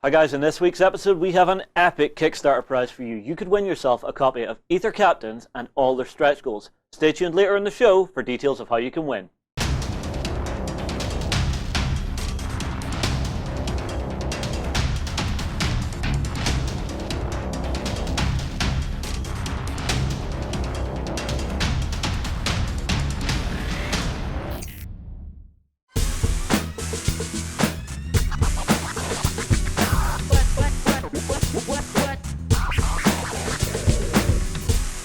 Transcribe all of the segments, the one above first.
Hi guys, in this week's episode we have an epic Kickstarter prize for you. You could win yourself a copy of Aether Captains and all their stretch goals. Stay tuned later in the show for details of how you can win.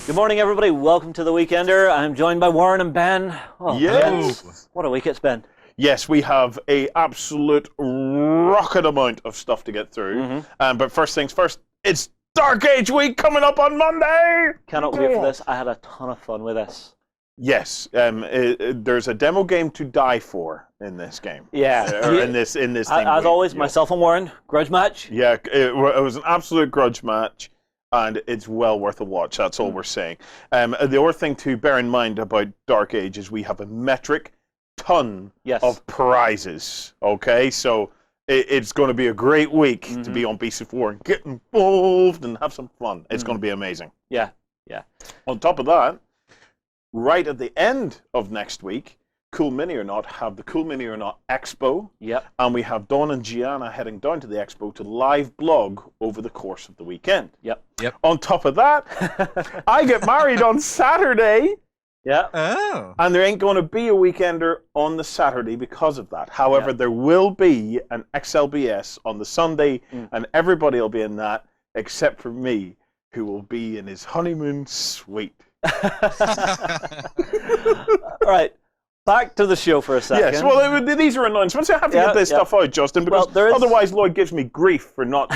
Good morning, everybody. Welcome to The Weekender. I'm joined by Warren and Ben. Oh, Yes. What a week it's been. Yes, we have a absolute rocket amount of stuff to get through. But first things first, it's Dark Age Week coming up on Monday. Cannot wait for this. I had a ton of fun with this. Yes, there's a demo game to die for in this game. Yeah. In this theme As week. always, myself and Warren, grudge match. Yeah, it was an absolute grudge match. And it's well worth a watch, that's all we're saying. The other thing to bear in mind about Dark Age is we have a metric ton of prizes, okay? So it's going to be a great week to be on BC4 and get involved and have some fun. It's going to be amazing. Yeah. On top of that, right at the end of next week, CoolMiniOrNot have the CoolMiniOrNot Expo. Yep. And we have Dawn and Gianna heading down to the expo to live blog over the course of the weekend. Yep. On top of that, I get married on Saturday. Yeah. Oh. And there ain't going to be a weekender on the Saturday because of that. However, there will be an XLBS on the Sunday, and everybody will be in that except for me, who will be in his honeymoon suite. All right. Back to the show for a second. Yes, well, these are announcements. I have to get this stuff out, Justin, because otherwise Lloyd gives me grief for not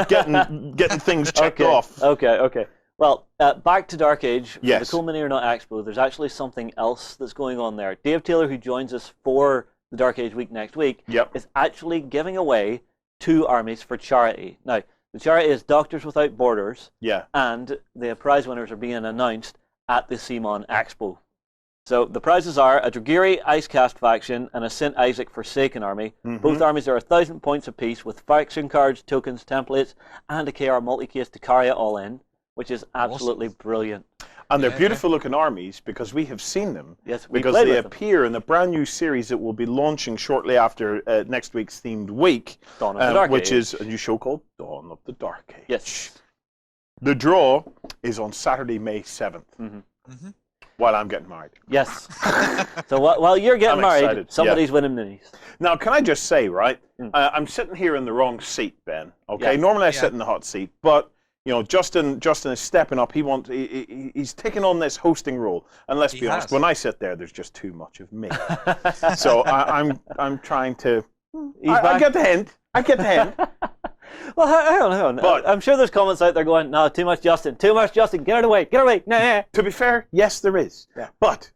getting things checked off. Okay. Well, back to Dark Age. For Yes. the CoolMiniOrNot Expo, there's actually something else that's going on there. Dave Taylor, who joins us for the Dark Age week next week, is actually giving away 2 armies for charity. Now, the charity is Doctors Without Borders, and the prize winners are being announced at the CMON Expo. So the prizes are a Dragiri Icecast faction and a St. Isaac Forsaken army. Both armies are 1,000 points apiece with faction cards, tokens, templates, and a KR multi-case to carry it all in, which is absolutely brilliant. And they're beautiful looking armies because we have seen them. Yes, we because played they with appear in the brand new series that will be launching shortly after next week's themed week, Dawn of the Dark which Age. is a new show called Dawn of the Dark Age. Yes. The draw is on Saturday, May 7th. While I'm getting married. Yes. So while you're getting married, excited. somebody's winning minis. Now, can I just say, right, I'm sitting here in the wrong seat, Ben, okay? Yeah. Normally I sit in the hot seat, but, you know, Justin is stepping up. He's taking on this hosting role. And let's be honest, when I sit there, there's just too much of me. So I'm trying to... I get the hint. Well, hang on. But, I'm sure there's comments out there going, no, too much Justin, get it away, nah. To be fair, yes, there is. Yeah. But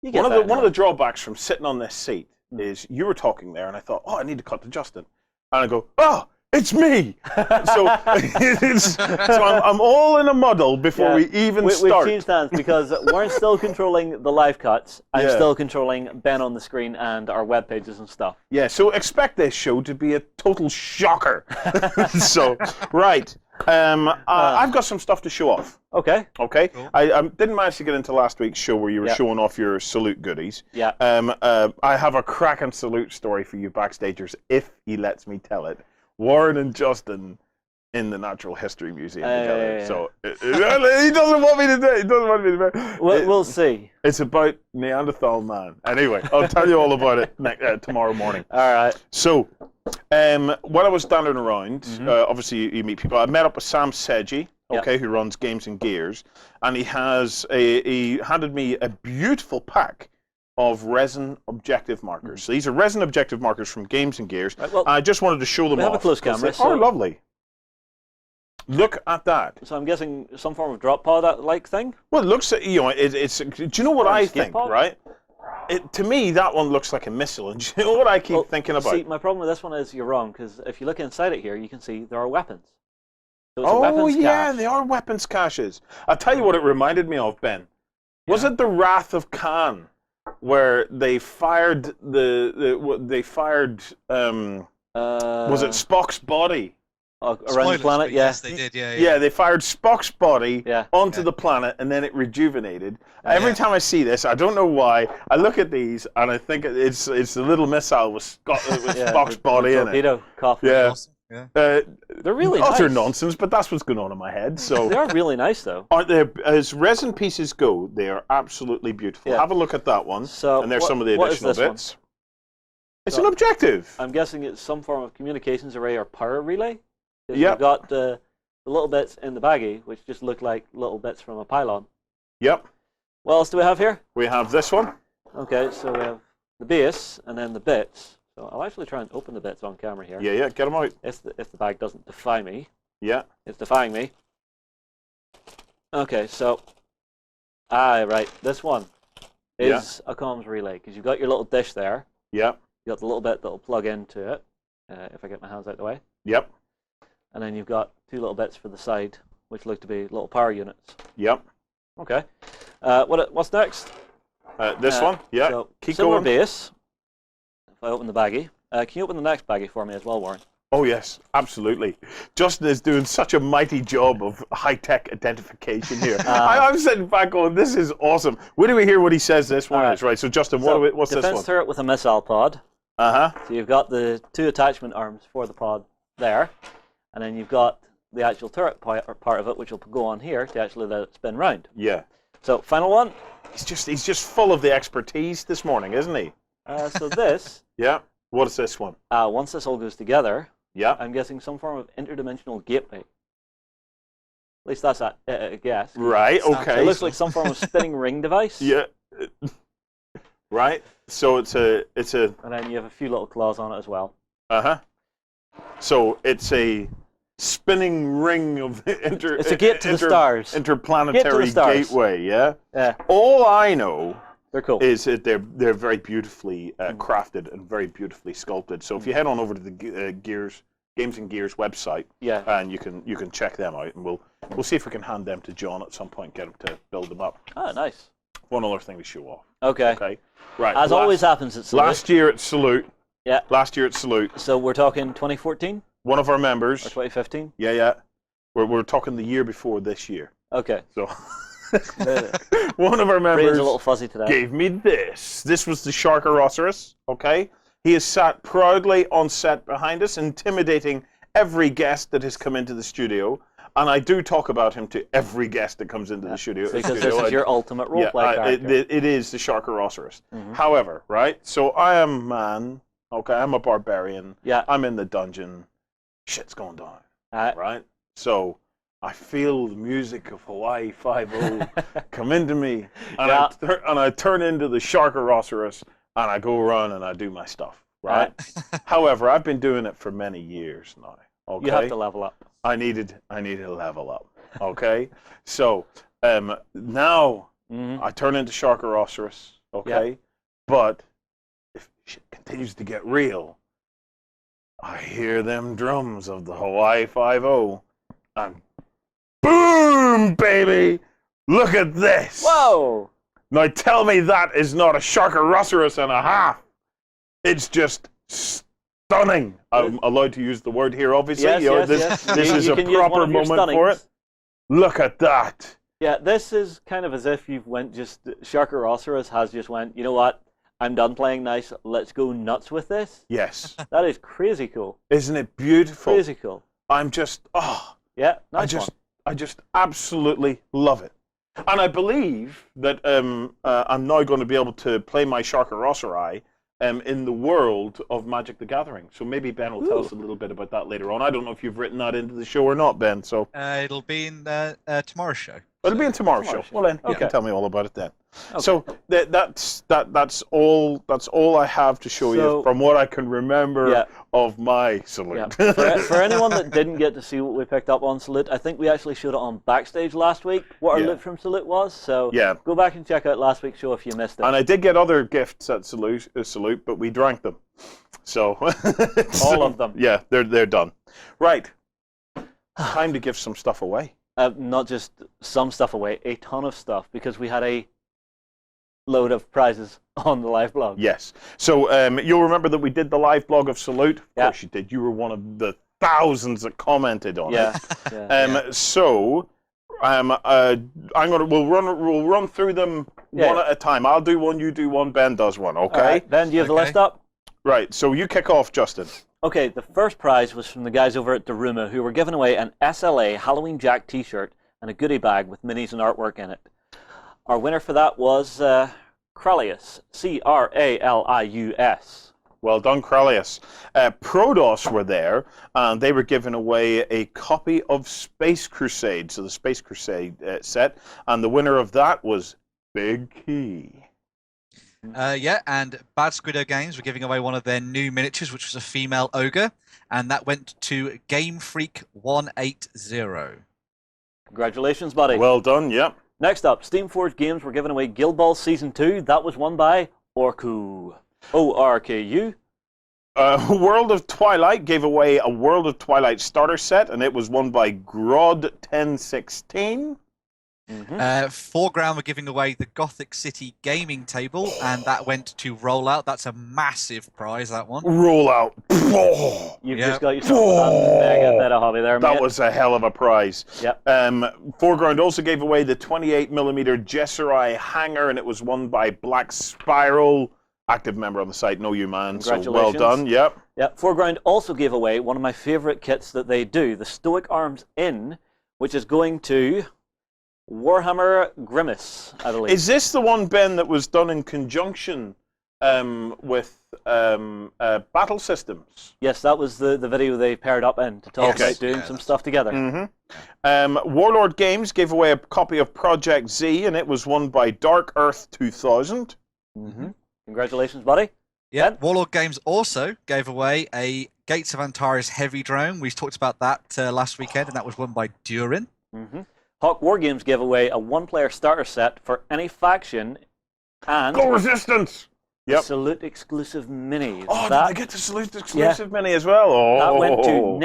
You one of the drawbacks from sitting on this seat is you were talking there, and I thought, oh, I need to cut to Justin. And I go, oh, it's me. so I'm all in a muddle before we even start. We've changed hands because we're still controlling the live cuts. I'm still controlling Ben on the screen and our web pages and stuff. Yeah, so expect this show to be a total shocker. So, right. I've got some stuff to show off. Okay. Okay. Cool. I didn't manage to get into last week's show where you were showing off your salute goodies. Yeah. I have a cracking salute story for you backstagers, if he lets me tell it. Warren and Justin in the Natural History Museum together. Yeah. So he doesn't want me to do it. We'll see. It's about Neanderthal man. Anyway, I'll tell you all about it tomorrow morning. All right. So, when I was standing around, obviously you meet people. I met up with Sam Sedgy, who runs Games and Gears, and he handed me a beautiful pack of resin objective markers. So these are resin objective markers from Games and Gears. Right, well, I just wanted to show them we off. have a close camera. They are lovely. Look at that. So I'm guessing some form of drop pod-like thing? Well, it looks, it's. Do you know what I think, pod? right? To me, that one looks like a missile. And do you know what I keep thinking about? See, my problem with this one is you're wrong, because if you look inside it here, you can see there are weapons. So it's a weapons cache. They are weapons caches. I'll tell you what it reminded me of, Ben. Was it the Wrath of Khan? Where they fired was it Spock's body around the planet. Yeah, yes, they did. Yeah, they fired Spock's body onto the planet, and then it rejuvenated. Every time I see this, I don't know why, I look at these and I think it's the little missile with Spock's body in it. Coffin. Yeah. Awesome. Yeah. They're really utter nonsense, but that's what's going on in my head. So they are really nice, though. Aren't they? As resin pieces go, they are absolutely beautiful. Have a look at that one. So and there's some of the additional bits. It's an objective. I'm guessing it's some form of communications array or power relay. Yeah. You've got the little bits in the baggie, which just look like little bits from a pylon. Yep. What else do we have here? We have this one. Okay, so we have the base and then the bits. So I'll actually try and open the bits on camera here. Yeah, get them out. If the bag doesn't defy me. Yeah. It's defying me. Okay, so right, this one is a comms relay because you've got your little dish there. Yeah. You got the little bit that'll plug into it. If I get my hands out of the way. Yep. And then you've got two little bits for the side, which look to be little power units. Yep. Okay. What's next? This one. Yeah. So keep similar going. Base. If I open the baggie, can you open the next baggie for me as well, Warren? Oh yes, absolutely. Justin is doing such a mighty job of high-tech identification here. I'm sitting back going, this is awesome. Where do we hear what he says this one is? Right, so Justin, what's this one? Defense turret with a missile pod. Uh-huh. So you've got the two attachment arms for the pod there, and then you've got the actual turret part of it, which will go on here to actually let it spin round. Yeah. So final one. He's just full of the expertise this morning, isn't he? So this. Yeah. What is this one? Once this all goes together. Yeah. I'm guessing some form of interdimensional gateway. At least that's a guess. Right. Okay. It looks like some form of spinning ring device. Yeah. Right. So it's a. And then you have a few little claws on it as well. Uh-huh. So it's a spinning ring of It's a gate to the stars. Interplanetary gateway. Yeah. Yeah. All I know. They're cool. Is that they're very beautifully crafted and very beautifully sculpted. So if you head on over to the Games and Gears website, and you can check them out, and we'll see if we can hand them to John at some point, get him to build them up. Oh, nice. One other thing to show off. Okay. Okay. Right. As always happens at Salute. Last year at Salute. Yeah. Last year at Salute. So we're talking 2014. One of our members. Or 2015. Yeah. We're talking the year before this year. Okay. So. One of our members a little fuzzy today. Gave me this. This was the Sharkarosaurus, okay? He has sat proudly on set behind us, intimidating every guest that has come into the studio. And I do talk about him to every guest that comes into the studio. Because this is your ultimate roleplay character. It is the Sharkarosaurus. However, right, so I am man, okay, I'm a barbarian. Yeah. I'm in the dungeon. Shit's going down, right? So I feel the music of Hawaii 5-0 come into me, and I turn into the Sharkarosaurus, and I go around and I do my stuff, right? However, I've been doing it for many years now. Okay? You have to level up. I needed to level up. Okay, so now I turn into Sharkarosaurus. Okay, but if shit continues to get real, I hear them drums of the Hawaii 5-0, and boom, baby! Look at this! Whoa! Now tell me that is not a Sharkarosaurus and a half. It's just stunning. I'm allowed to use the word here, obviously. Yes, This is a proper moment for it. Look at that. Yeah, this is kind of as if you've Sharkarosaurus has just went, you know what? I'm done playing nice. Let's go nuts with this. Yes. That is crazy cool. Isn't it beautiful? Crazy cool. I'm just, yeah, nice one. I just absolutely love it. And I believe that I'm now going to be able to play my Sharkarosaurai in the world of Magic the Gathering. So maybe Ben will tell us a little bit about that later on. I don't know if you've written that into the show or not, Ben. So it'll be in tomorrow's show. It'll be in tomorrow's show. Well then, you can tell me all about it then. Okay. So that's all I have to show you from what I can remember of my Salute. Yeah. For anyone that didn't get to see what we picked up on Salute, I think we actually showed it on Backstage last week, what our loot from Salute was. So go back and check out last week's show if you missed it. And I did get other gifts at Salute, but we drank them. So all of them. Yeah, they're done. Right. Time to give some stuff away. Not just some stuff away, a ton of stuff, because we had a load of prizes on the live blog. Yes. So you'll remember that we did the live blog of Salute. Of course you did. You were one of the thousands that commented on it. Yeah. So we'll run through them one at a time. I'll do one, you do one, Ben does one. Okay. All right. Ben, do you have the list up? Right. So you kick off, Justin. Okay. The first prize was from the guys over at Daruma, who were giving away an SLA Halloween Jack T-shirt and a goodie bag with minis and artwork in it. Our winner for that was Cralius, Cralius. Well done, Cralius. Prodos were there, and they were giving away a copy of Space Crusade, so the Space Crusade set, and the winner of that was Big Key. And Bad Squiddo Games were giving away one of their new miniatures, which was a female ogre, and that went to Game Freak 180. Congratulations, buddy. Well done, yep. Next up, Steamforged Games were giving away Guild Ball Season 2. That was won by Orku. ORKU. World of Twilight gave away a World of Twilight starter set, and it was won by Grod 1016. Foreground were giving away the Gothic City gaming table, and that went to Rollout. That's a massive prize, that one. Rollout. You've just got yourself a mega bit of hobby there, mate. That was a hell of a prize. Yep. Foreground also gave away the 28mm Jesserai hanger, and it was won by Black Spiral. Active member on the site, know you, man. So well done. Yep. Yep. Foreground also gave away one of my favorite kits that they do, the Stoic Arms Inn, which is going to Warhammer Grimace, I believe. Is this the one, Ben, that was done in conjunction with Battle Systems? Yes, that was the video they paired up in to talk about doing some stuff together. Warlord Games gave away a copy of Project Z, and it was won by Dark Earth 2000. Congratulations, buddy. Yeah, Warlord Games also gave away a Gates of Antares heavy drone. We talked about that last weekend, and that was won by Durin. Hawk War Games gave away a one-player starter set for any faction and Go Resistance! Yep. Salute exclusive minis. Oh, did I get the Salute exclusive mini as well? Oh. That went to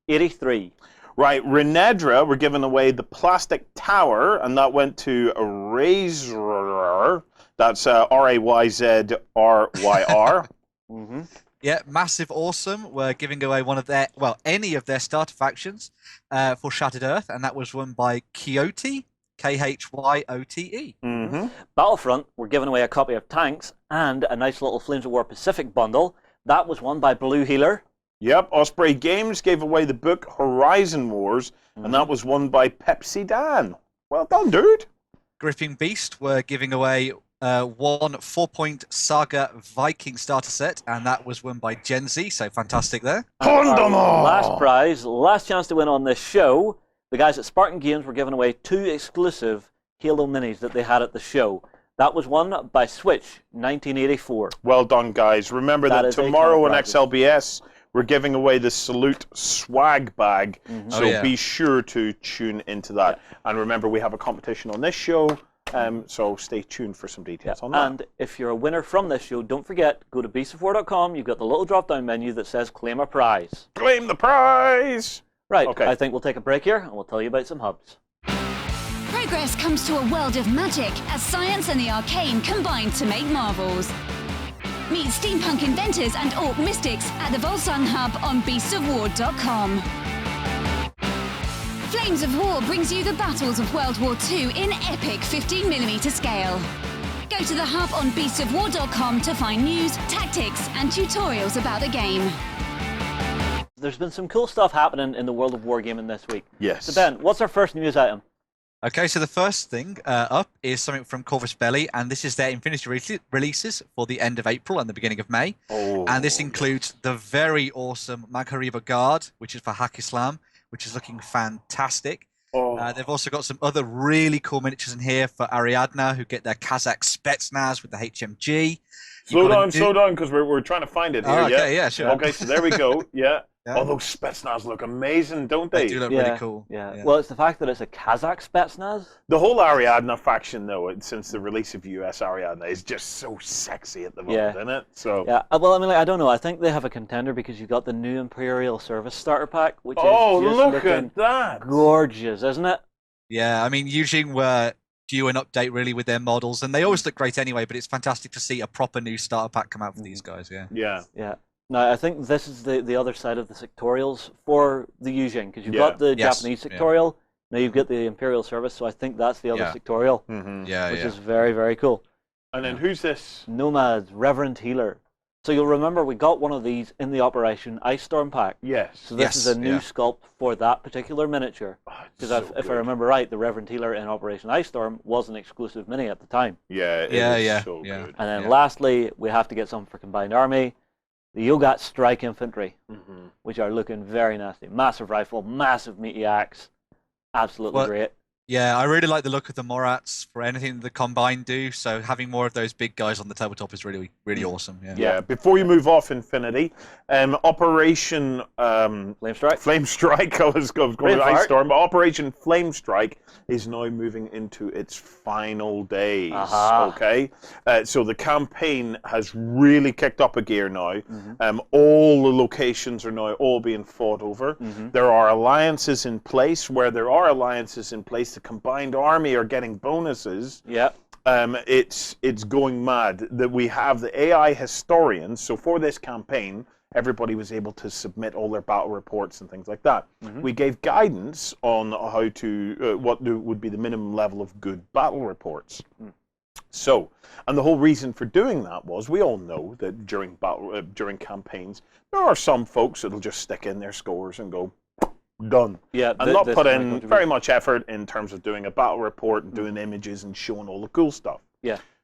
Nick83. Right, Renedra were giving away the Plastic Tower, and that went to Razor. That's Rayzyryr. Yeah, Massive Awesome were giving away one of their, any of their starter factions for Shattered Earth, and that was won by Khyote, Khyote. Battlefront were giving away a copy of Tanks and a nice little Flames of War Pacific bundle. That was won by Blue Healer. Yep, Osprey Games gave away the book Horizon Wars, and that was won by Pepsi Dan. Well done, dude. Gripping Beast were giving away one 4-point Saga Viking starter set, and that was won by Gen Z, so fantastic there. Last prize, last chance to win on this show. The guys at Spartan Games were giving away 2 exclusive Halo minis that they had at the show. That was won by Switch 1984. Well done, guys. Remember that tomorrow on XLBS, we're giving away the Salute swag bag, so be sure to tune into that. And remember, we have a competition on this show, so stay tuned for some details on that. And if you're a winner from this show, don't forget, go to beastofwar.com. You've got the little drop-down menu that says Claim a Prize. Claim the prize! Right, I think we'll take a break here, and we'll tell you about some hubs. Progress comes to a world of magic as science and the arcane combine to make marvels. Meet steampunk inventors and orc mystics at the Volsun Hub on beastofwar.com. Flames of War brings you the battles of World War II in epic 15mm scale. Go to the hub on beastofwar.com to find news, tactics, and tutorials about the game. There's been some cool stuff happening in the world of wargaming this week. Yes. So Ben, what's our first news item? Okay, so the first thing up is something from Corvus Belli, and this is their Infinity releases for the end of April and the beginning of May. And this includes the very awesome Maghariba Guard, which is for Hack Islam, which is looking fantastic. They've also got some other really cool miniatures in here for Ariadna, who get their Kazakh Spetsnaz with the HMG. Slow down, because we're trying to find it here. Okay, yeah, sure. Okay, so there we go. Yeah. Oh, those Spetsnaz look amazing, don't they? They do look really cool. Yeah. Well, it's the fact that it's a Kazakh Spetsnaz. The whole Ariadna faction, though, since the release of US Ariadna, is just so sexy at the moment, isn't it? So. Yeah. Well, I mean, I don't know. I think they have a contender because you've got the new Imperial Service starter pack, which is just look at that! Gorgeous, isn't it? Yeah. I mean, Eugene were due an update really with their models, and they always look great anyway. But it's fantastic to see a proper new starter pack come out for these guys. Yeah. Yeah. Yeah. Now, I think this is the other side of the sectorials for the Yujing, because you've got the Japanese sectorial, now you've got the Imperial Service, so I think that's the other sectorial, which is very, very cool. And then who's this? Nomad's Reverend Healer. So you'll remember we got one of these in the Operation Ice Storm pack. Yes. So this is a new sculpt for that particular miniature. Because if I remember right, the Reverend Healer in Operation Ice Storm was an exclusive mini at the time. Yeah, it was so good. And then lastly, we have to get some for Combined Army. The Yogat Strike Infantry, which are looking very nasty. Massive rifle, massive meaty axe. Absolutely great. Yeah, I really like the look of the Morats for anything the Combine do, so having more of those big guys on the tabletop is really, really awesome. Yeah, before you move off Infinity, Operation Flamestrike, I was going to Ice Storm, but Operation Flamestrike is now moving into its final days, okay? So the campaign has really kicked up a gear now. All the locations are now all being fought over. There are alliances in place. Where there are alliances in place, the Combined Army are getting bonuses. It's going mad that we have the AI historians. So for this campaign, everybody was able to submit all their battle reports and things like that. We gave guidance on how to what would be the minimum level of good battle reports. So, and the whole reason for doing that was we all know that during campaigns there are some folks that'll just stick in their scores and go done. And not put in very much effort in terms of doing a battle report and doing images and showing all the cool stuff.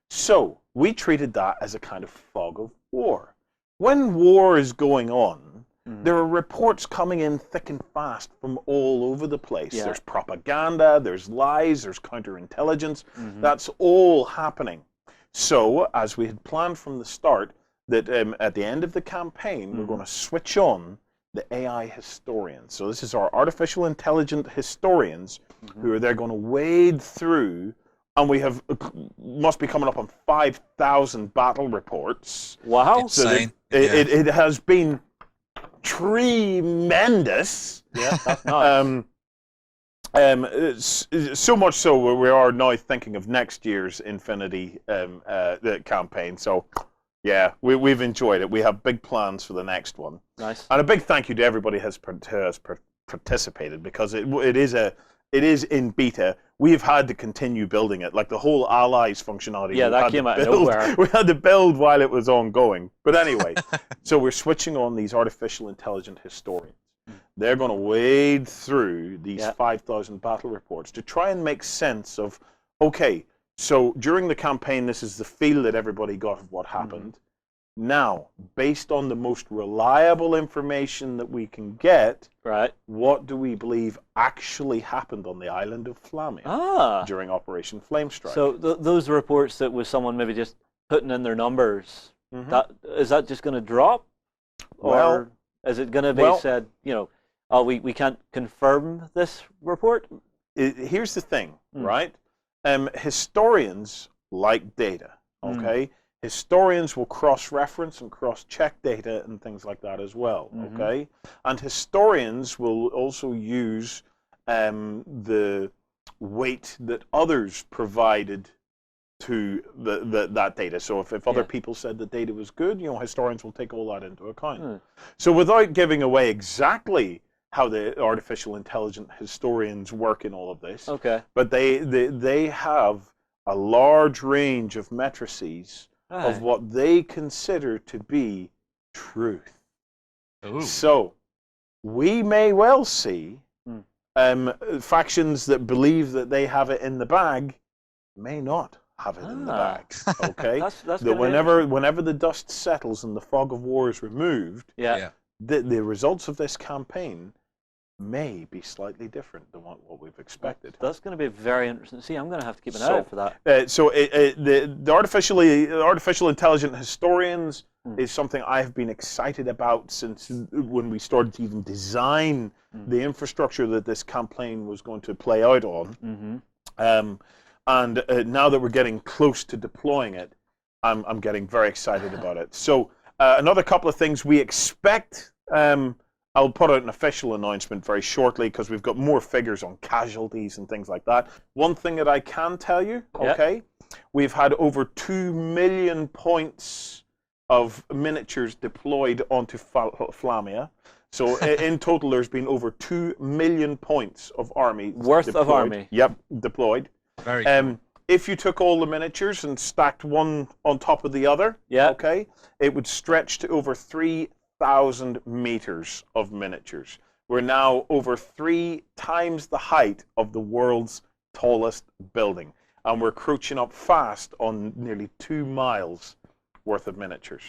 So we treated that as a kind of fog of war. When war is going on, there are reports coming in thick and fast from all over the place. There's propaganda, there's lies, there's counterintelligence. That's all happening. So, as we had planned from the start, that at the end of the campaign, we're going to switch on the AI historians. So this is our artificial intelligent historians who are there going to wade through, and we have must be coming up on 5,000 battle reports. Wow. Insane. So it has been tremendous. That's nice. So much so we are now thinking of next year's Infinity campaign. So yeah, we've enjoyed it. We have big plans for the next one. Nice. And a big thank you to everybody who has participated, because it is in beta. We've had to continue building it, like the whole allies functionality. Yeah, that came out of nowhere. We had to build while it was ongoing. But anyway, so we're switching on these artificial intelligent historians. They're going to wade through these 5,000 battle reports to try and make sense of, okay, so during the campaign, this is the feel that everybody got of what happened. Now, based on the most reliable information that we can get, what do we believe actually happened on the island of Flamia during Operation Flamestrike? So those reports that was someone maybe just putting in their numbers, is that just going to drop? Or is it going to be said, you know, oh, we can't confirm this report? Here's the thing, right? Historians like data, okay? Historians will cross-reference and cross-check data and things like that as well, okay? And historians will also use the weight that others provided to that data. So if other people said the data was good, you know, historians will take all that into account. So without giving away exactly how the artificial intelligent historians work in all of this, but they have a large range of matrices of what they consider to be truth. So we may well see factions that believe that they have it in the bag may not have it in the bag. Okay, that's that whenever the dust settles and the fog of war is removed, the results of this campaign may be slightly different than what we've expected. That's going to be very interesting to see. I'm going to have to keep an eye out for that. The artificial intelligent historians is something I've been excited about since when we started to even design the infrastructure that this campaign was going to play out on. And now that we're getting close to deploying it, I'm getting very excited about it. So another couple of things we expect. I'll put out an official announcement very shortly because we've got more figures on casualties and things like that. One thing that I can tell you, okay, we've had over 2 million points of miniatures deployed onto Flamia. So in total, there's been over 2 million points of army worth deployed. of army. Yep, deployed. Very cool. If you took all the miniatures and stacked one on top of the other, okay, it would stretch to over 3,000 meters of miniatures. We're now over 3 times the height of the world's tallest building, and we're crouching up fast on nearly 2 miles worth of miniatures.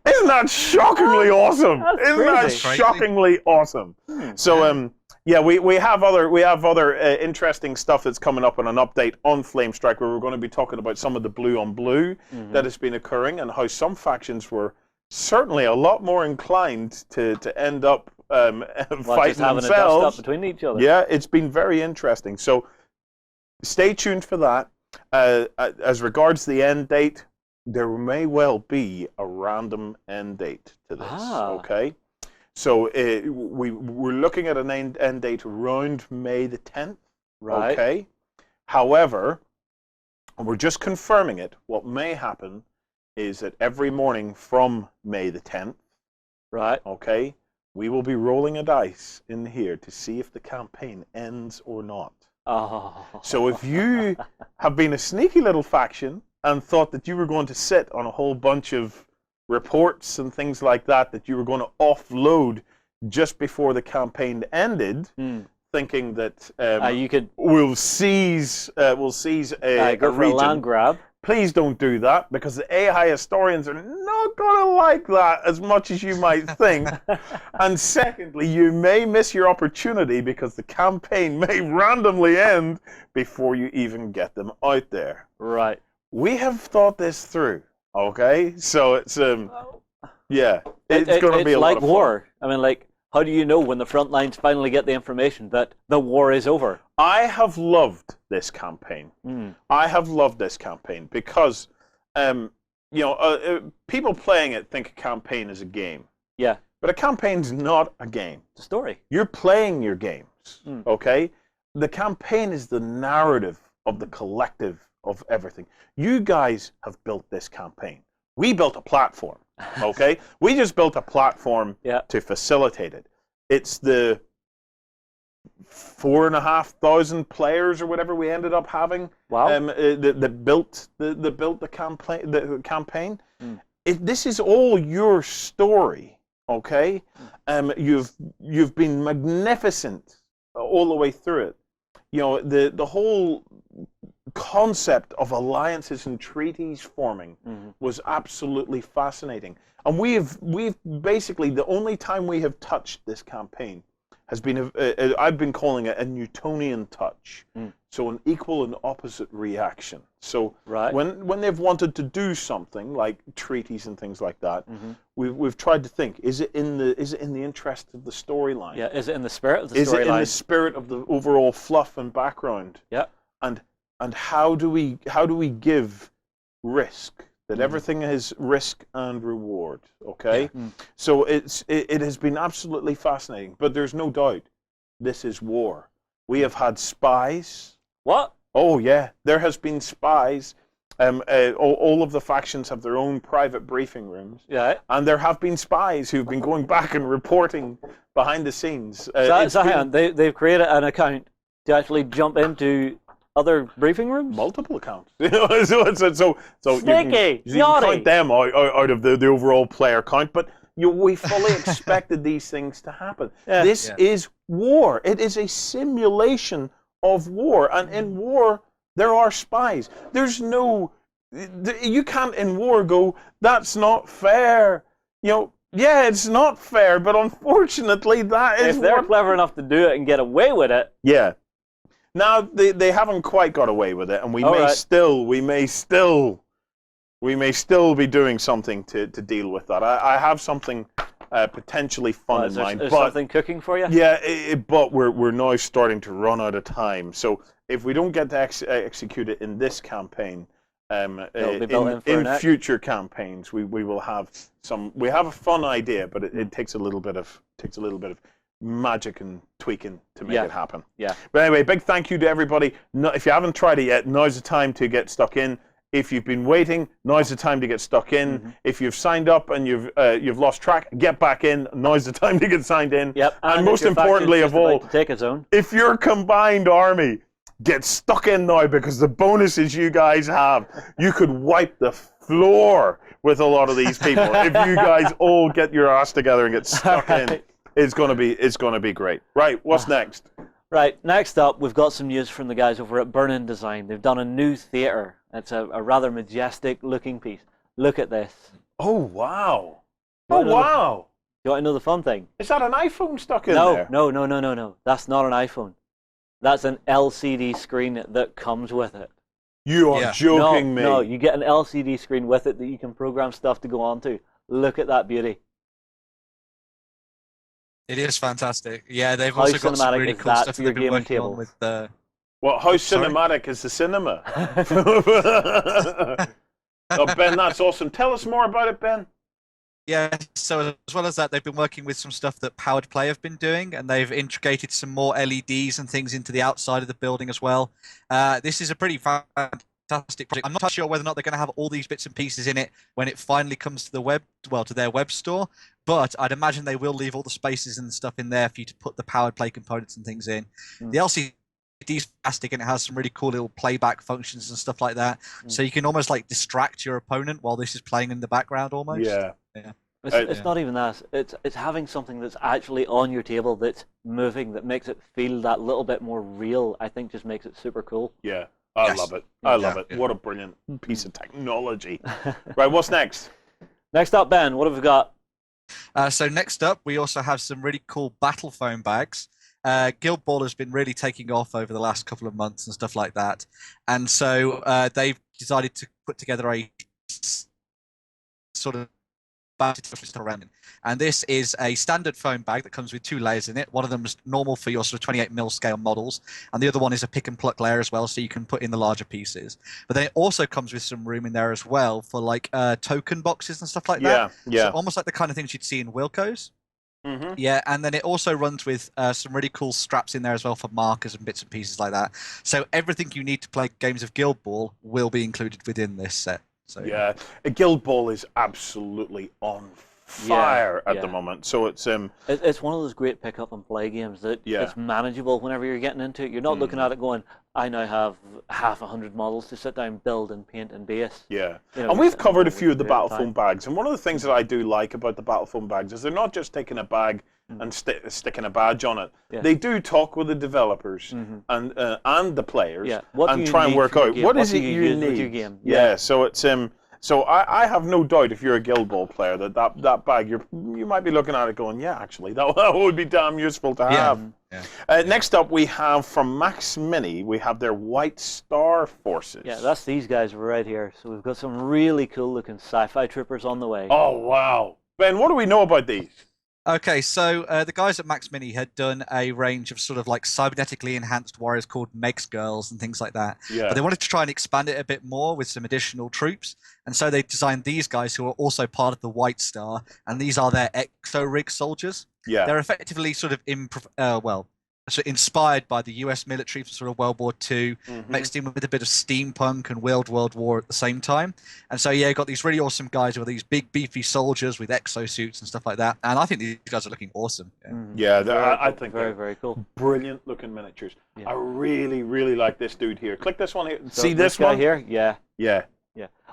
Isn't that shockingly awesome? Isn't that shockingly awesome? So yeah, we have other interesting stuff that's coming up on an update on Flamestrike, where we're going to be talking about some of the blue on blue that has been occurring, and how some factions were certainly a lot more inclined to end up fighting themselves. A dust up between each other. Yeah, it's been very interesting. So stay tuned for that. As regards the end date, there may well be a random end date to this. Okay, so we're looking at an end date around May the 10th. Right. Okay. However, we're just confirming it. What may happen is that every morning from May the 10th, right? Okay, we will be rolling a dice in here to see if the campaign ends or not. Oh. So if you have been a sneaky little faction and thought that you were going to sit on a whole bunch of reports and things like that, that you were going to offload just before the campaign ended, thinking that we'll seize a land grab. Please don't do that, because the AI historians are not going to like that as much as you might think. And secondly, you may miss your opportunity because the campaign may randomly end before you even get them out there. Right. We have thought this through, okay? So it's, yeah, it's going to be a lot of fun. It's like war. I mean, like, how do you know when the front lines finally get the information that the war is over? I have loved this campaign. I have loved this campaign because, you know, people playing it think a campaign is a game. Yeah. But a campaign's not a game. It's a story. You're playing your games, okay? The campaign is the narrative of the collective of everything. You guys have built this campaign. We built a platform, okay? We just built a platform to facilitate it. It's the 4,500 players or whatever we ended up having. Wow. That built the campaign. This is all your story, okay? You've been magnificent all the way through it. You know, the whole concept of alliances and treaties forming was absolutely fascinating. And we've basically, the only time we have touched this campaign has been, I've been calling it a Newtonian touch. So an equal and opposite reaction. So when they've wanted to do something like treaties and things like that, we've tried to think: is it in the interest of the storyline? Yeah. Is it in the spirit of the storyline? Is it in the spirit of the overall fluff and background? Yeah. And how do we give risk? That everything is risk and reward. Okay. So it has been absolutely fascinating. But there's no doubt, this is war. We have had spies. What? Oh yeah, there has been spies. All of the factions have their own private briefing rooms. Yeah. And there have been spies who've been going back and reporting behind the scenes. So hang on, they've created an account to actually jump into other briefing rooms? Multiple accounts. so Sneaky, you can count them out of the overall player count, but we fully expected these things to happen. Yeah. This is war. It is a simulation of war, and in war there are spies. There's no, you can't in war go, that's not fair. You know, yeah, it's not fair, but unfortunately that is. If they're clever enough to do it and get away with it. Yeah. Now they haven't quite got away with it, and we may still be doing something to deal with that. I have something potentially fun in mind. Is something cooking for you? Yeah, but we're now starting to run out of time. So if we don't get to execute it in this campaign, in future campaigns, we will have some. We have a fun idea, but it takes a little bit of magic and tweaking to make it happen. Yeah. But anyway, big thank you to everybody. If you haven't tried it yet, now's the time to get stuck in. If you've been waiting, now's the time to get stuck in. If you've signed up and you've lost track, get back in. Now's the time to get signed in. Yep. And most importantly of all, take a zone. If you're a combined army, get stuck in now, because the bonuses you guys have, you could wipe the floor with a lot of these people. If you guys all get your ass together and get stuck in, it's gonna be great. Right, what's next? Right, next up, we've got some news from the guys over at Burn-In Design. They've done a new theater. It's a rather majestic-looking piece. Look at this. Oh, wow. Oh, wow. You want to know the fun thing? Is that an iPhone stuck in there? No. That's not an iPhone. That's an LCD screen that comes with it. You are joking me. No, you get an LCD screen with it that you can program stuff to go onto. Look at that beauty. It is fantastic. Yeah, they've also got some really cool stuff that they've been working on with the... Well, how cinematic is the cinema? Oh, Ben, that's awesome. Tell us more about it, Ben. Yeah, so as well as that, they've been working with some stuff that Powered Play have been doing, and they've integrated some more LEDs and things into the outside of the building as well. This is a pretty fantastic project. I'm not sure whether or not they're going to have all these bits and pieces in it when it finally comes to the web, to their web store, but I'd imagine they will leave all the spaces and stuff in there for you to put the Powered Play components and things in. The LCD's plastic, and it has some really cool little playback functions and stuff like that, so you can almost like distract your opponent while this is playing in the background almost. Yeah. It's not even that. It's having something that's actually on your table that's moving, that makes it feel that little bit more real. I think just makes it super cool. Yeah, I love it. I love it. What a brilliant piece of technology. Right, what's next? Next up, Ben, what have we got? So next up, we also have some really cool Battlefoam bags. Guild Ball has been really taking off over the last couple of months and stuff like that. And so they've decided to put together a sort of around it. And this is a standard foam bag that comes with 2 layers in it. One of them is normal for your sort of 28mm scale models, and the other one is a pick and pluck layer as well, so you can put in the larger pieces. But then it also comes with some room in there as well for like token boxes and stuff like that. Yeah. So almost like the kind of things you'd see in Wilco's. Yeah, and then it also runs with some really cool straps in there as well for markers and bits and pieces like that. So everything you need to play games of Guild Ball will be included within this set. So, yeah, Guild Ball is absolutely on fire at the moment. So it's one of those great pick up and play games that it's manageable whenever you're getting into it. You're not looking at it going, I now have half 100 models to sit down, build and paint and base. Yeah, and we've covered a few of the Battlefoam bags, and one of the things that I do like about the Battlefoam bags is they're not just taking a bag and sticking a badge on it. They do talk with the developers and the players and try and work out what is it you need. Your game? Yeah, so it's so I have no doubt if you're a Guild Ball player that bag you might be looking at it going, yeah, actually that would be damn useful to have. Next up we have from Max Mini, we have their White Star Forces. Yeah, that's these guys right here. So we've got some really cool looking sci-fi troopers on the way. Oh wow, Ben, what do we know about these? Okay, so the guys at Max Mini had done a range of sort of like cybernetically enhanced warriors called Megs Girls and things like that. Yeah. But they wanted to try and expand it a bit more with some additional troops. And so they designed these guys who are also part of the White Star. And these are their exo-rig soldiers. Yeah. They're effectively sort of inspired by the US military from sort of World War II, mixed in with a bit of steampunk and World War at the same time. And so, yeah, got these really awesome guys with these big, beefy soldiers with exosuits and stuff like that. And I think these guys are looking awesome. I think very, very cool. Brilliant looking miniatures. I really, really like this dude here. Click this one here. So see this guy one here? Yeah. Yeah.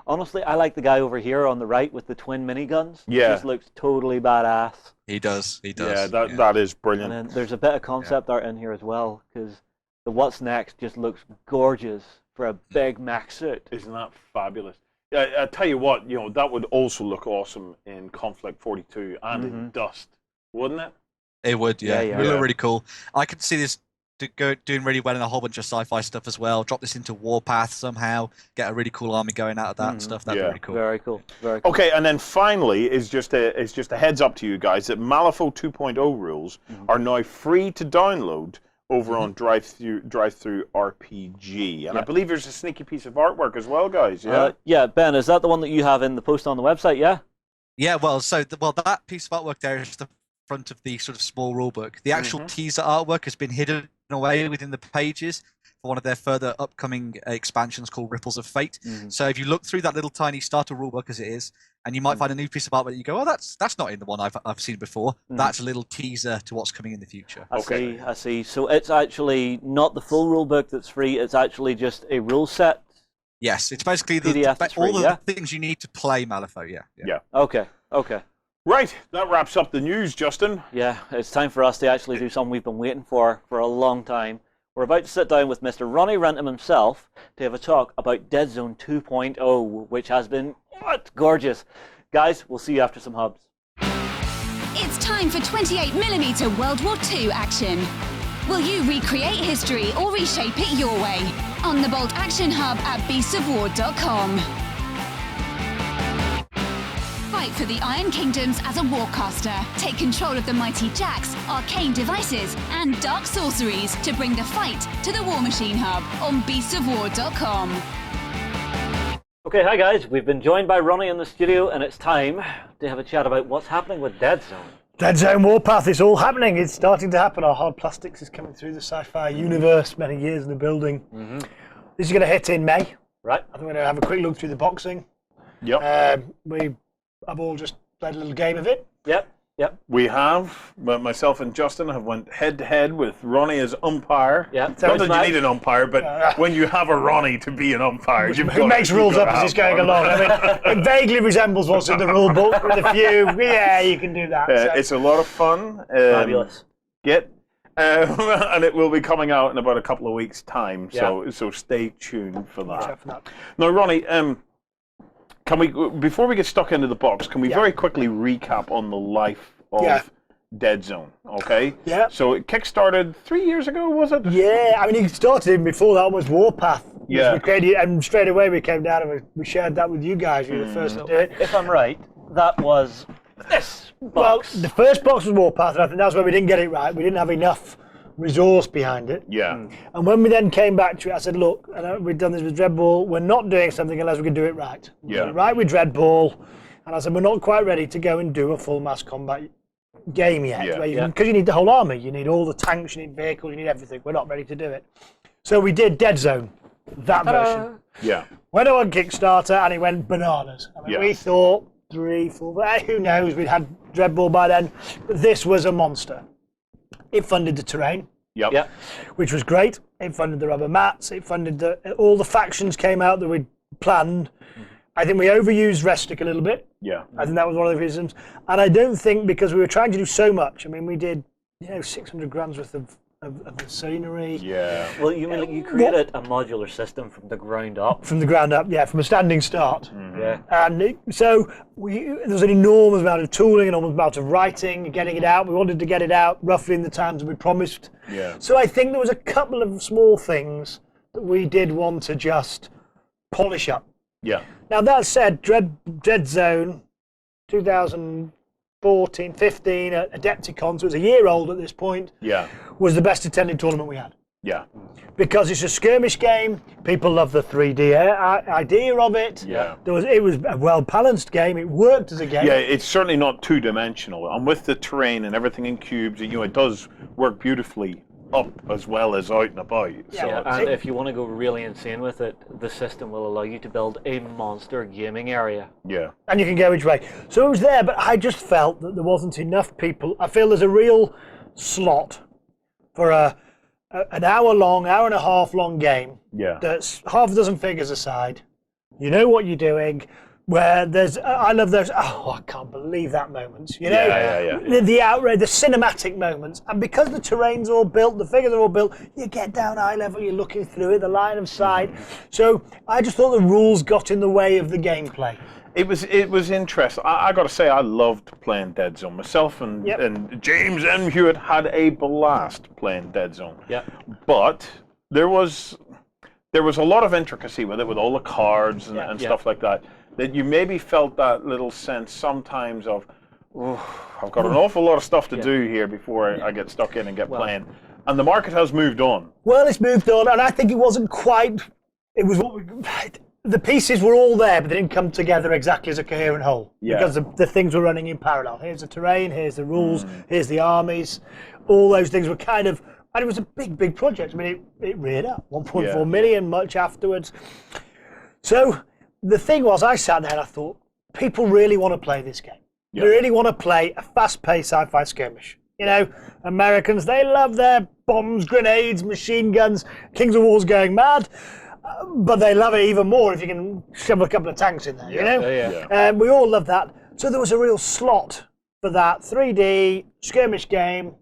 Honestly, I like the guy over here on the right with the twin miniguns. Yeah. He just looks totally badass. He does. Yeah, that is brilliant. And then there's a bit of concept art in here as well, because the What's Next just looks gorgeous for a big mech suit. Isn't that fabulous? I tell you what, that would also look awesome in Conflict 42 and in Dust, wouldn't it? It would, yeah. It would look really cool. I could see this doing really well in a whole bunch of sci-fi stuff as well. Drop this into Warpath somehow, get a really cool army going out of that and stuff. That'd be really cool. Very cool. Very cool. Okay, and then finally is just a heads up to you guys that Malifaux 2.0 rules are now free to download over on Drive-Thru RPG, and I believe there's a sneaky piece of artwork as well, guys. Yeah, Ben, is that the one that you have in the post on the website? Yeah. Yeah. Well, that piece of artwork there is the front of the sort of small rulebook. The actual teaser artwork has been hidden away within the pages, for one of their further upcoming expansions called Ripples of Fate. So if you look through that little tiny starter rulebook as it is, and you might find a new piece of art that you go, oh, that's not in the one I've seen before. That's a little teaser to what's coming in the future. I see. So it's actually not the full rulebook that's free. It's actually just a rule set. Yes, it's basically all the things you need to play Malifaux. Yeah. Okay. Right, that wraps up the news, Justin. Yeah, it's time for us to actually do something we've been waiting for a long time. We're about to sit down with Mr. Ronnie Renton himself to have a talk about Deadzone 2.0, which has been gorgeous. Guys, we'll see you after some hubs. It's time for 28mm World War II action. Will you recreate history or reshape it your way? On the Bolt Action Hub at beastsofwar.com. Fight for the Iron Kingdoms as a warcaster. Take control of the mighty jacks, arcane devices, and dark sorceries to bring the fight to the War Machine Hub on beastsofwar.com. Okay, hi guys. We've been joined by Ronnie in the studio, and it's time to have a chat about what's happening with Deadzone. Deadzone Warpath, it's all happening. It's starting to happen. Our hard plastics is coming through the sci-fi universe. Many years in the building. This is going to hit in May. Right. I think we're going to have a quick look through the boxing. Yep. I've all just played a little game of it. Yep. We have, myself and Justin have went head-to-head with Ronnie as umpire. Yeah. Not that you need an umpire, but when you have a Ronnie to be an umpire, who makes rules up as it's going along. I mean, it vaguely resembles what's in the rule book with a few. Yeah, you can do that. So. It's a lot of fun. Fabulous. And it will be coming out in about a couple of weeks' time. So stay tuned for that. Now, Ronnie, can we, before we get stuck into the box, can we very quickly recap on the life of Deadzone? Okay. Yeah. So it kickstarted 3 years ago, was it? Yeah. I mean, it started even before that was Warpath. Yeah. We created, and straight away we came down and we shared that with you guys. You were the first to do it. If I'm right, that was this box. Well, the first box was Warpath, and I think that's where we didn't get it right. We didn't have enough resource behind it. Yeah. And when we then came back to it, I said, look, we've done this with Dreadball, we're not doing something unless we can do it right. We did it right with Dreadball, and I said, we're not quite ready to go and do a full mass combat game yet. Because you need the whole army, you need all the tanks, you need vehicles, you need everything. We're not ready to do it. So we did Deadzone, that version. Yeah. Went on Kickstarter, and it went bananas. I mean, we thought 3, 4, who knows, we'd had Dreadball by then. But this was a monster. It funded the terrain, which was great. It funded the rubber mats. It funded all the factions came out that we'd planned. I think we overused Restic a little bit. Yeah. I think that was one of the reasons. And I don't think because we were trying to do so much. I mean, we did 600 grams worth of the scenery. Yeah. Well, you mean like you created a modular system from the ground up? From the ground up, from a standing start. Yeah. And so there was an enormous amount of tooling, an enormous amount of writing, getting it out. We wanted to get it out roughly in the times that we promised. Yeah. So I think there was a couple of small things that we did want to just polish up. Yeah. Now that said, Deadzone 2014, 15 at Adepticon, so it was a year old at this point. Yeah. Was the best attended tournament we had. Yeah. Because it's a skirmish game, people love the 3D idea of it. Yeah. It was a well-balanced game. It worked as a game. Yeah, it's certainly not two-dimensional. And with the terrain and everything in cubes, it does work beautifully up as well as out and about. Yeah, and if you want to go really insane with it, the system will allow you to build a monster gaming area. Yeah. And you can go each way. So it was there, but I just felt that there wasn't enough people. I feel there's a real slot for an hour-long, hour-and-a-half-long game that's half a dozen figures aside. You know what you're doing. Where I love those, I can't believe that moments, the outrage, the cinematic moments. And because the terrain's all built, the figures are all built, you get down eye level, you're looking through it, the line of sight. So I just thought the rules got in the way of the gameplay. It was interesting. I got to say, I loved playing Deadzone. Myself and James M. Hewitt had a blast playing Deadzone. Yeah. But there was a lot of intricacy with it, with all the cards and stuff like that. That you maybe felt that little sense sometimes of, I've got an awful lot of stuff to do here before I get stuck in and get playing. And the market has moved on. Well, it's moved on, and I think it wasn't quite, the pieces were all there, but they didn't come together exactly as a coherent whole. Yeah. Because the things were running in parallel. Here's the terrain, here's the rules, here's the armies. All those things were kind of, And it was a big project. I mean, it reared up 1.4 million much afterwards. So the thing was, I sat there and I thought, people really want to play this game. They really want to play a fast-paced sci-fi skirmish. You know, Americans, they love their bombs, grenades, machine guns, Kings of War's going mad. But they love it even more if you can shove a couple of tanks in there, you know? We all love that. So there was a real slot for that 3D skirmish game.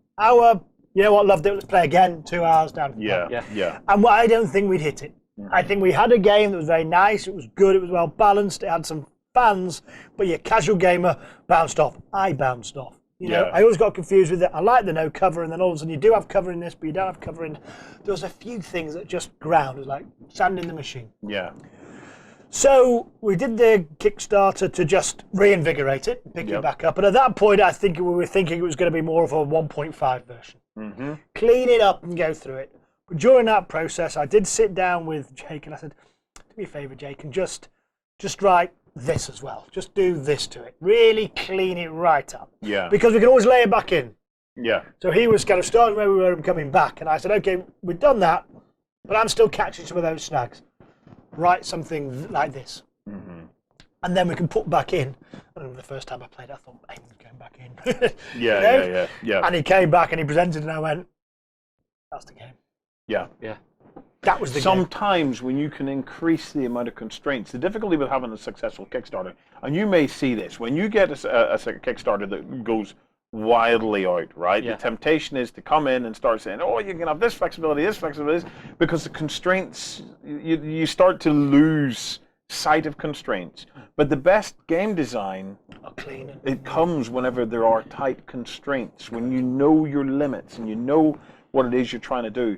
You know what, loved it, let's play again, 2 hours down. And I don't think we'd hit it. I think we had a game that was very nice, it was good, it was well balanced, it had some fans, but your casual gamer bounced off. I bounced off. You know, I always got confused with it. I like the no cover, and then all of a sudden you do have cover in this, but you don't have cover in. There was a few things that just ground. It was like sand in the machine. So we did the Kickstarter to just reinvigorate it, pick it back up. And at that point, I think we were thinking it was going to be more of a 1.5 version. Clean it up and go through it. But during that process, I did sit down with Jake and I said, do me a favor, Jake, and just write this as well. Just do this to it. Really clean it right up. Because we can always lay it back in. So he was kind of starting where we were and coming back. And I said, okay, we've done that, but I'm still catching some of those snags. Write something like this. And then we can put back in. I remember the first time I played it, I thought, hey, he's going back in. And he came back and he presented and I went, that's the game. That was the Sometimes when you can increase the amount of constraints, the difficulty with having a successful Kickstarter, and you may see this, when you get a Kickstarter that goes wildly out, right? The temptation is to come in and start saying, oh, you can have this flexibility, because the constraints, you start to lose sight of constraints. But the best game design, it comes whenever there are tight constraints, when you know your limits and you know what it is you're trying to do.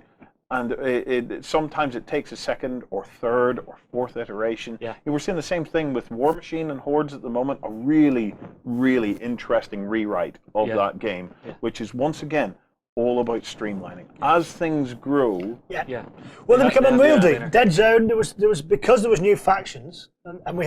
And sometimes it takes a second or third or fourth iteration. We're seeing the same thing with War Machine and Hordes at the moment, a really, really interesting rewrite of that game, which is once again all about streamlining. As things grow... Well, they become unwieldy. Deadzone, there was because there was new factions, and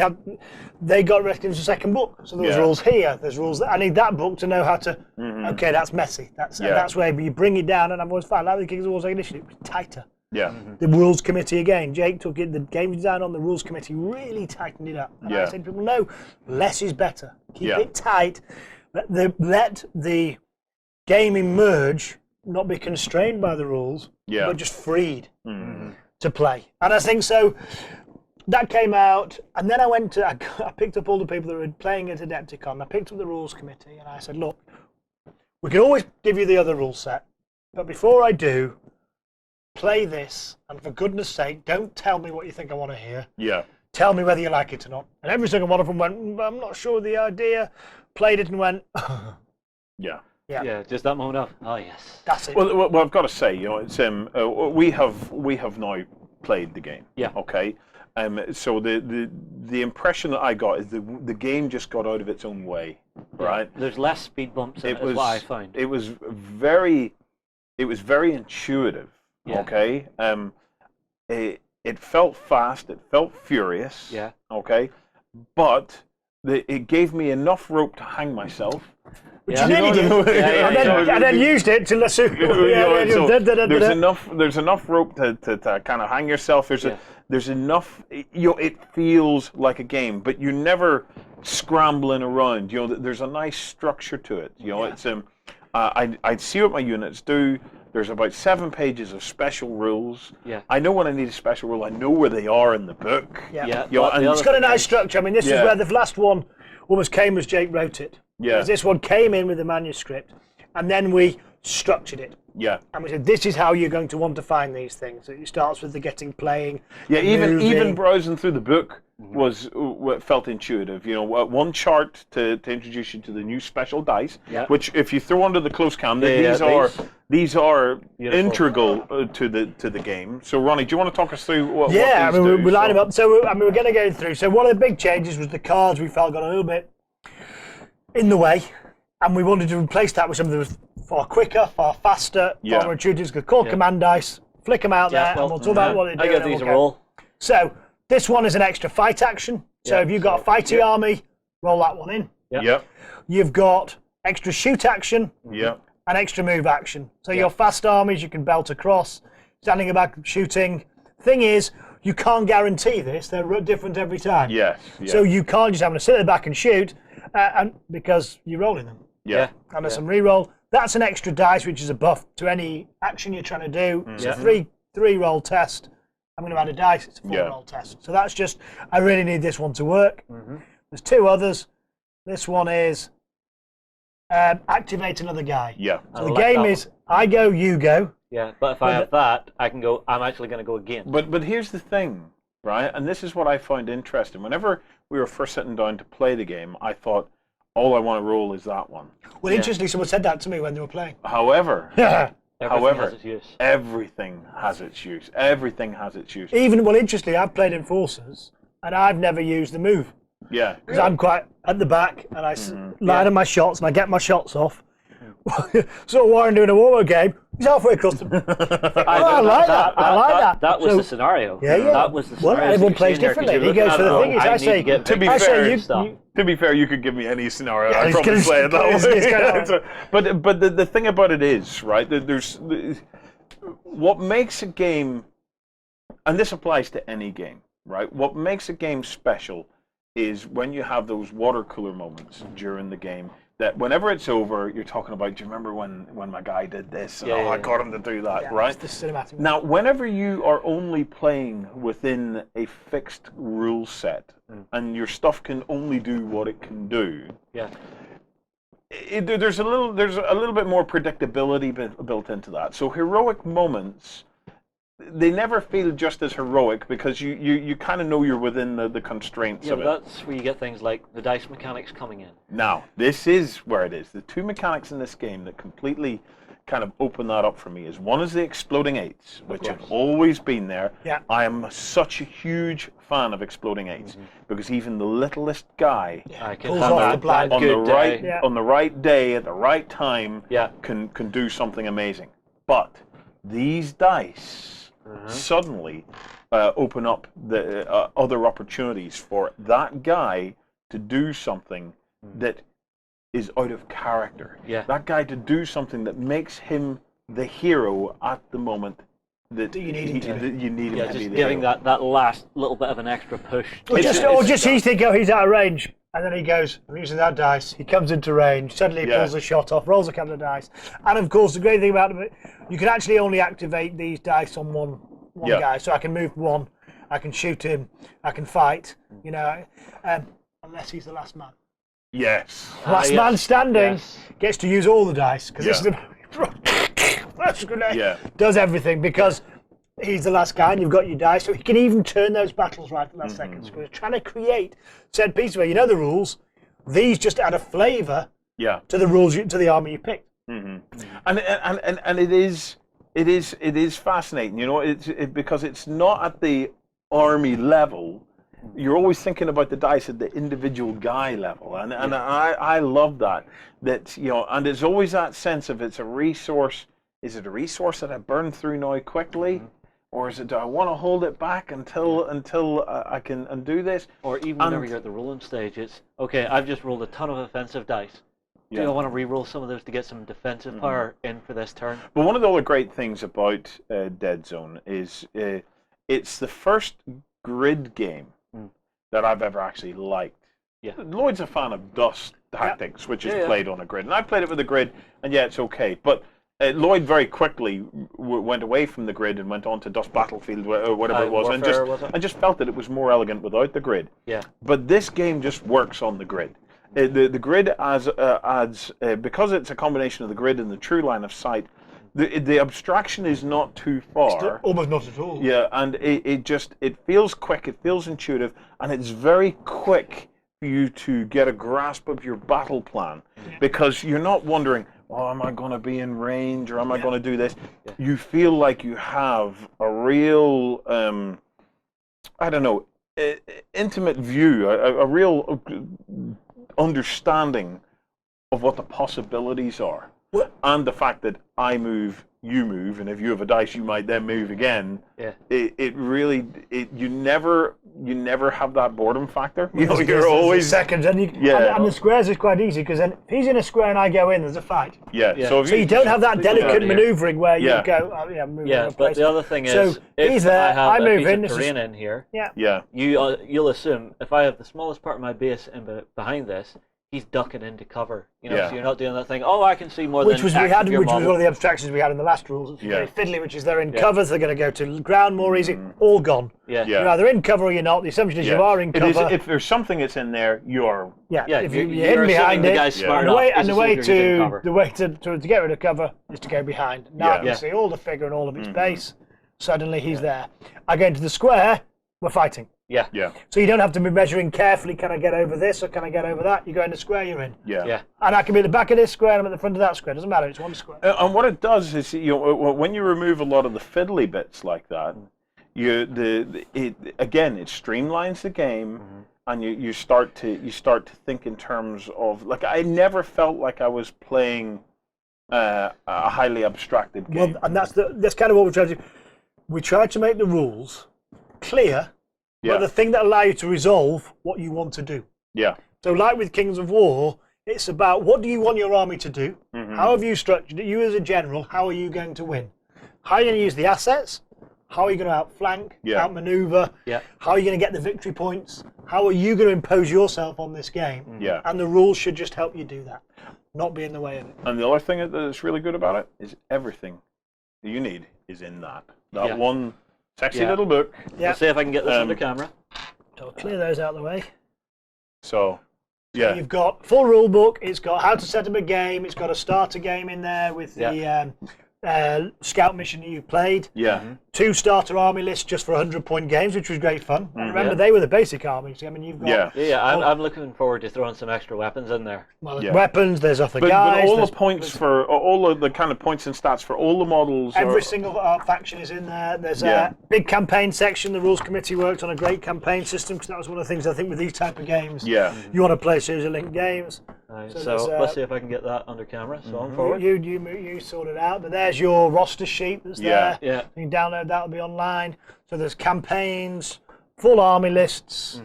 they got recognized as a second book. So there's rules here, there's rules there. I need that book to know how to, okay, that's messy. That's where you bring it down, and I've always found, like the Kings of War Second Edition, it was tighter. The Rules Committee again, Jake took it, the game design on the Rules Committee really tightened it up. And I said to people, no, less is better. Keep it tight. Let the game emerge, not be constrained by the rules, but just freed to play. And I think so. That came out, and then I picked up all the people that were playing at Adepticon. I picked up the rules committee, and I said, look, we can always give you the other rule set, but before I do, play this, and for goodness sake, don't tell me what you think I want to hear. Tell me whether you like it or not. And every single one of them went, I'm not sure of the idea, played it and went, just that moment of, oh yes. That's it. Well, I've got to say, you know, it's we have now played the game. Okay. So the impression that I got is the game just got out of its own way, right? There's less speed bumps in it, is what I found. It was very intuitive. Okay. It felt fast. It felt furious. Okay. But it gave me enough rope to hang myself. Which you nearly did. And then used it to lasso. There's enough rope to kind of hang yourself. There's enough. It feels like a game, but you're never scrambling around. You know, there's a nice structure to it. You know, it's I'd see what my units do. There's about 7 pages of special rules. I know when I need a special rule. I know where they are in the book. You know, and it's got a nice structure. I mean, this is where the last one almost came as Jake wrote it. This one came in with the manuscript, and then we structured it. And we said, this is how you're going to want to find these things. So it starts with the getting, playing. Even browsing through the book felt intuitive. You know, one chart to introduce you to the new special dice, which if you throw under the close cam, these are integral to the game. So Ronnie, do you want to talk us through what these do? We line them up. So we're going to go through. So one of the big changes was the cards we felt got a little bit in the way, and we wanted to replace that with something that was far quicker, far faster, far more intuitive. Called command dice, flick them out there, and we'll talk about what they do. I give these a roll. So this one is an extra fight action. So if you've got a fighting army, roll that one in. You've got extra shoot action. an extra move action. So your fast armies, you can belt across, standing back, shooting. Thing is, you can't guarantee this. They're different every time. Yes. So you can't just have to sit at the back and shoot, and because you're rolling them. Yeah. And there's some reroll. That's an extra dice, which is a buff to any action you're trying to do. It's a three roll test. I'm going to add a dice. It's a 4-roll test. So that's just, I really need this one to work. There's 2 others. This one is activate another guy. Yeah. So the game is, I go, you go. Yeah, but if I have that, I can go, I'm actually going to go again. But here's the thing, right? And this is what I find interesting. Whenever we were first sitting down to play the game, I thought, all I want to roll is that one. Well, interestingly, someone said that to me when they were playing. However, Everything has its use. Everything has its use. Everything has its use. Interestingly, I've played in Forces, and I've never used the move. Yeah. Because I'm quite at the back, and I line on my shots, and I get my shots off. So Warren doing a Warhammer game, he's halfway across the... I like that. That was the scenario. Yeah. That was the scenario. Well, everyone plays differently. He goes for the thing. To be fair, you could give me any scenario. I'd probably play it that way. But the thing about it is, right, there's what makes a game, and this applies to any game, right? What makes a game special is when you have those water cooler moments during the game. That whenever it's over, you're talking about, do you remember when my guy did this? And, I got him to do that, right? It's the cinematic. Now, whenever you are only playing within a fixed rule set, and your stuff can only do what it can do, there's a little bit more predictability built into that. So heroic moments, they never feel just as heroic because you kind of know you're within the constraints of it. Yeah, that's where you get things like the dice mechanics coming in. Now, this is where it is. The 2 mechanics in this game that completely kind of open that up for me is one is the exploding 8s, which have always been there. Yeah. I am such a huge fan of exploding 8s because even the littlest guy pulls off the blind on the right day at the right time can do something amazing. But these dice suddenly open up the other opportunities for that guy to do something that is out of character. Yeah. That guy to do something that makes him the hero at the moment that you need him to be. Just giving that last little bit of an extra push. Or just he thinks, he's out of range. And then he goes, I'm using that dice. He comes into range. Suddenly he pulls a shot off, rolls a couple of dice. And of course, the great thing about it, you can actually only activate these dice on one guy. So I can move one, I can shoot him, I can fight. Unless he's the last man. Yes. Last man standing gets to use all the dice because this is does everything because he's the last guy and you've got your dice, so he can even turn those battles right at the last second. So we're trying to create set pieces where you know the rules. These just add a flavour to the rules to the army you picked. And it is fascinating, because it's not at the army level. You're always thinking about the dice at the individual guy level, and I love that and there's always that sense of it's a resource. Is it a resource that I burn through now quickly, or is it do I want to hold it back until I can undo this? Or even whenever you're at the rolling stage, it's okay. I've just rolled a ton of offensive dice. Do I want to re-roll some of those to get some defensive power in for this turn? But one of the other great things about Deadzone is it's the first grid game that I've ever actually liked. Yeah. Lloyd's a fan of Dust Tactics, which is played on a grid, and I played it with a grid, and it's okay. But Lloyd very quickly went away from the grid and went on to Dust Battlefield or whatever it was, and just felt that it was more elegant without the grid. Yeah. But this game just works on the grid. The grid adds because it's a combination of the grid and the true line of sight. The abstraction is not too far. Almost not at all. Yeah, and it feels quick, it feels intuitive, and it's very quick for you to get a grasp of your battle plan because you're not wondering, am I going to be in range or am I going to do this? Yeah. You feel like you have a real, intimate view, a real understanding of what the possibilities are. And the fact that I move, you move, and if you have a dice, you might then move again. Yeah. You never you never have that boredom factor. You know, you're always seconds, and the squares is quite easy because then if he's in a square and I go in, there's a fight. Yeah. So you don't have that delicate manoeuvring where you go, move in but place. the other thing is, so he's there, I move in. Piece of terrain in here. Yeah. You'll assume if I have the smallest part of my base behind this, he's ducking into cover. You know, so you're not doing that thing. Oh, I can see more which than was one of the abstractions we had in the last rules. It's very fiddly, which is they're in covers. They're going to go to ground more easy. All gone. You're either in cover or you're not. The assumption is you are in cover. If there's something that's in there, you are. If you're hidden behind it, and the way to get rid of cover is to go behind. Now you can see all the figure and all of its base. Suddenly he's there. I go into the square. We're fighting. Yeah. So you don't have to be measuring carefully, can I get over this or can I get over that? You go in the square you're in. Yeah. And I can be at the back of this square and I'm at the front of that square. Doesn't matter, it's one square. And what it does is, when you remove a lot of the fiddly bits like that, it streamlines the game, and you start to think in terms of, like, I never felt like I was playing a highly abstracted game. Well, and that's kind of what we're trying to do. We try to make the rules clear. But the thing that allows you to resolve what you want to do. Yeah. So like with Kings of War, it's about what do you want your army to do? How have you structured it? You as a general, how are you going to win? How are you going to use the assets? How are you going to outflank, outmaneuver? How are you going to get the victory points? How are you going to impose yourself on this game? And the rules should just help you do that, not be in the way of it. And the other thing that's really good about it is everything you need is in that one sexy little book. Let's see if I can get this under camera. So I'll clear those out of the way. So you've got full rule book. It's got how to set up a game. It's got a starter game in there with the scout mission that you've played. 2 starter army lists just for 100-point games, which was great fun. Remember, they were the basic armies. I mean, you've got I'm looking forward to throwing some extra weapons in there. Well, there's weapons. There's other guys. But all the points for all of the kind of points and stats for all the models. Every single faction is in there. There's a big campaign section. The rules committee worked on a great campaign system because that was one of the things I think with these type of games. You want to play a series of linked games. So let's see if I can get that under camera. So on forward. You sort it out, but there's your roster sheet that's there. You can download that. Will be online. So there's campaigns, full army lists,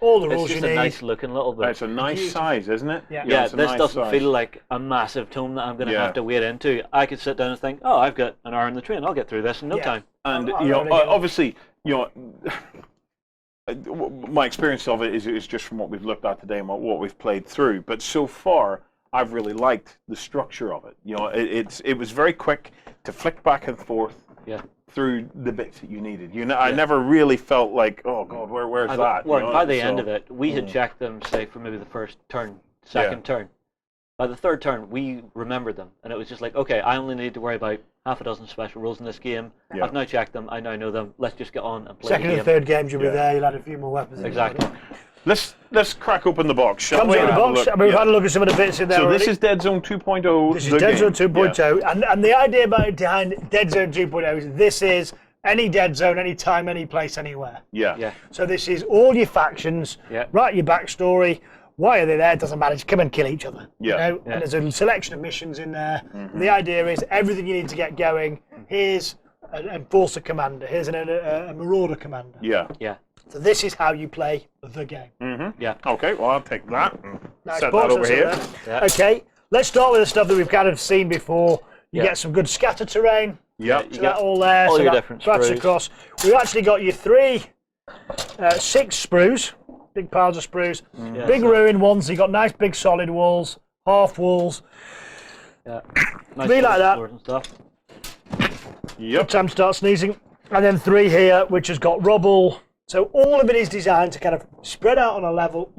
all the rules you need. It's just a nice looking little bit. It's a nice size, isn't it? This doesn't feel like a massive tome that I'm going to have to wade into. I could sit down and think, oh, I've got an hour on the train. I'll get through this in no time. And obviously, my experience of it is just from what we've looked at today and what we've played through. But so far, I've really liked the structure of it. It was very quick to flick back and forth through the bits that you needed. I never really felt like, oh God, where's that? Well, by the end of it, we had checked them, say, for maybe the first turn, second turn. By the third turn, we remembered them, and it was just like, okay, I only need to worry about half a dozen special rules in this game. I've now checked them. I now know them. Let's just get on and play Second the game. and third games, you'll be there. You'll add a few more weapons. Exactly. Let's crack open the box, shall we? Comes in the box. We've had a look at some of the bits in there. So this is Deadzone 2.0. This is Deadzone 2.0, and the idea behind Deadzone 2.0 is this is any Deadzone, any time, any place, anywhere. So this is all your factions. Write your backstory. Why are they there? It doesn't matter. Just come and kill each other. And there's a selection of missions in there. And the idea is everything you need to get going. Here's an enforcer commander. Here's a marauder commander. So this is how you play the game. Okay. Well, I'll take that. Nice set that over here. Okay. Let's start with the stuff that we've kind of seen before. You get some good scatter terrain. So that all there. All so your that different flats sprues. across. We've actually got your 6 sprues. Big piles of sprues. Big ruin ones. So you got nice big solid walls, half walls. Nice Three like that. and stuff. Good time to start sneezing. And then 3 here, which has got rubble. So all of it is designed to kind of spread out on a level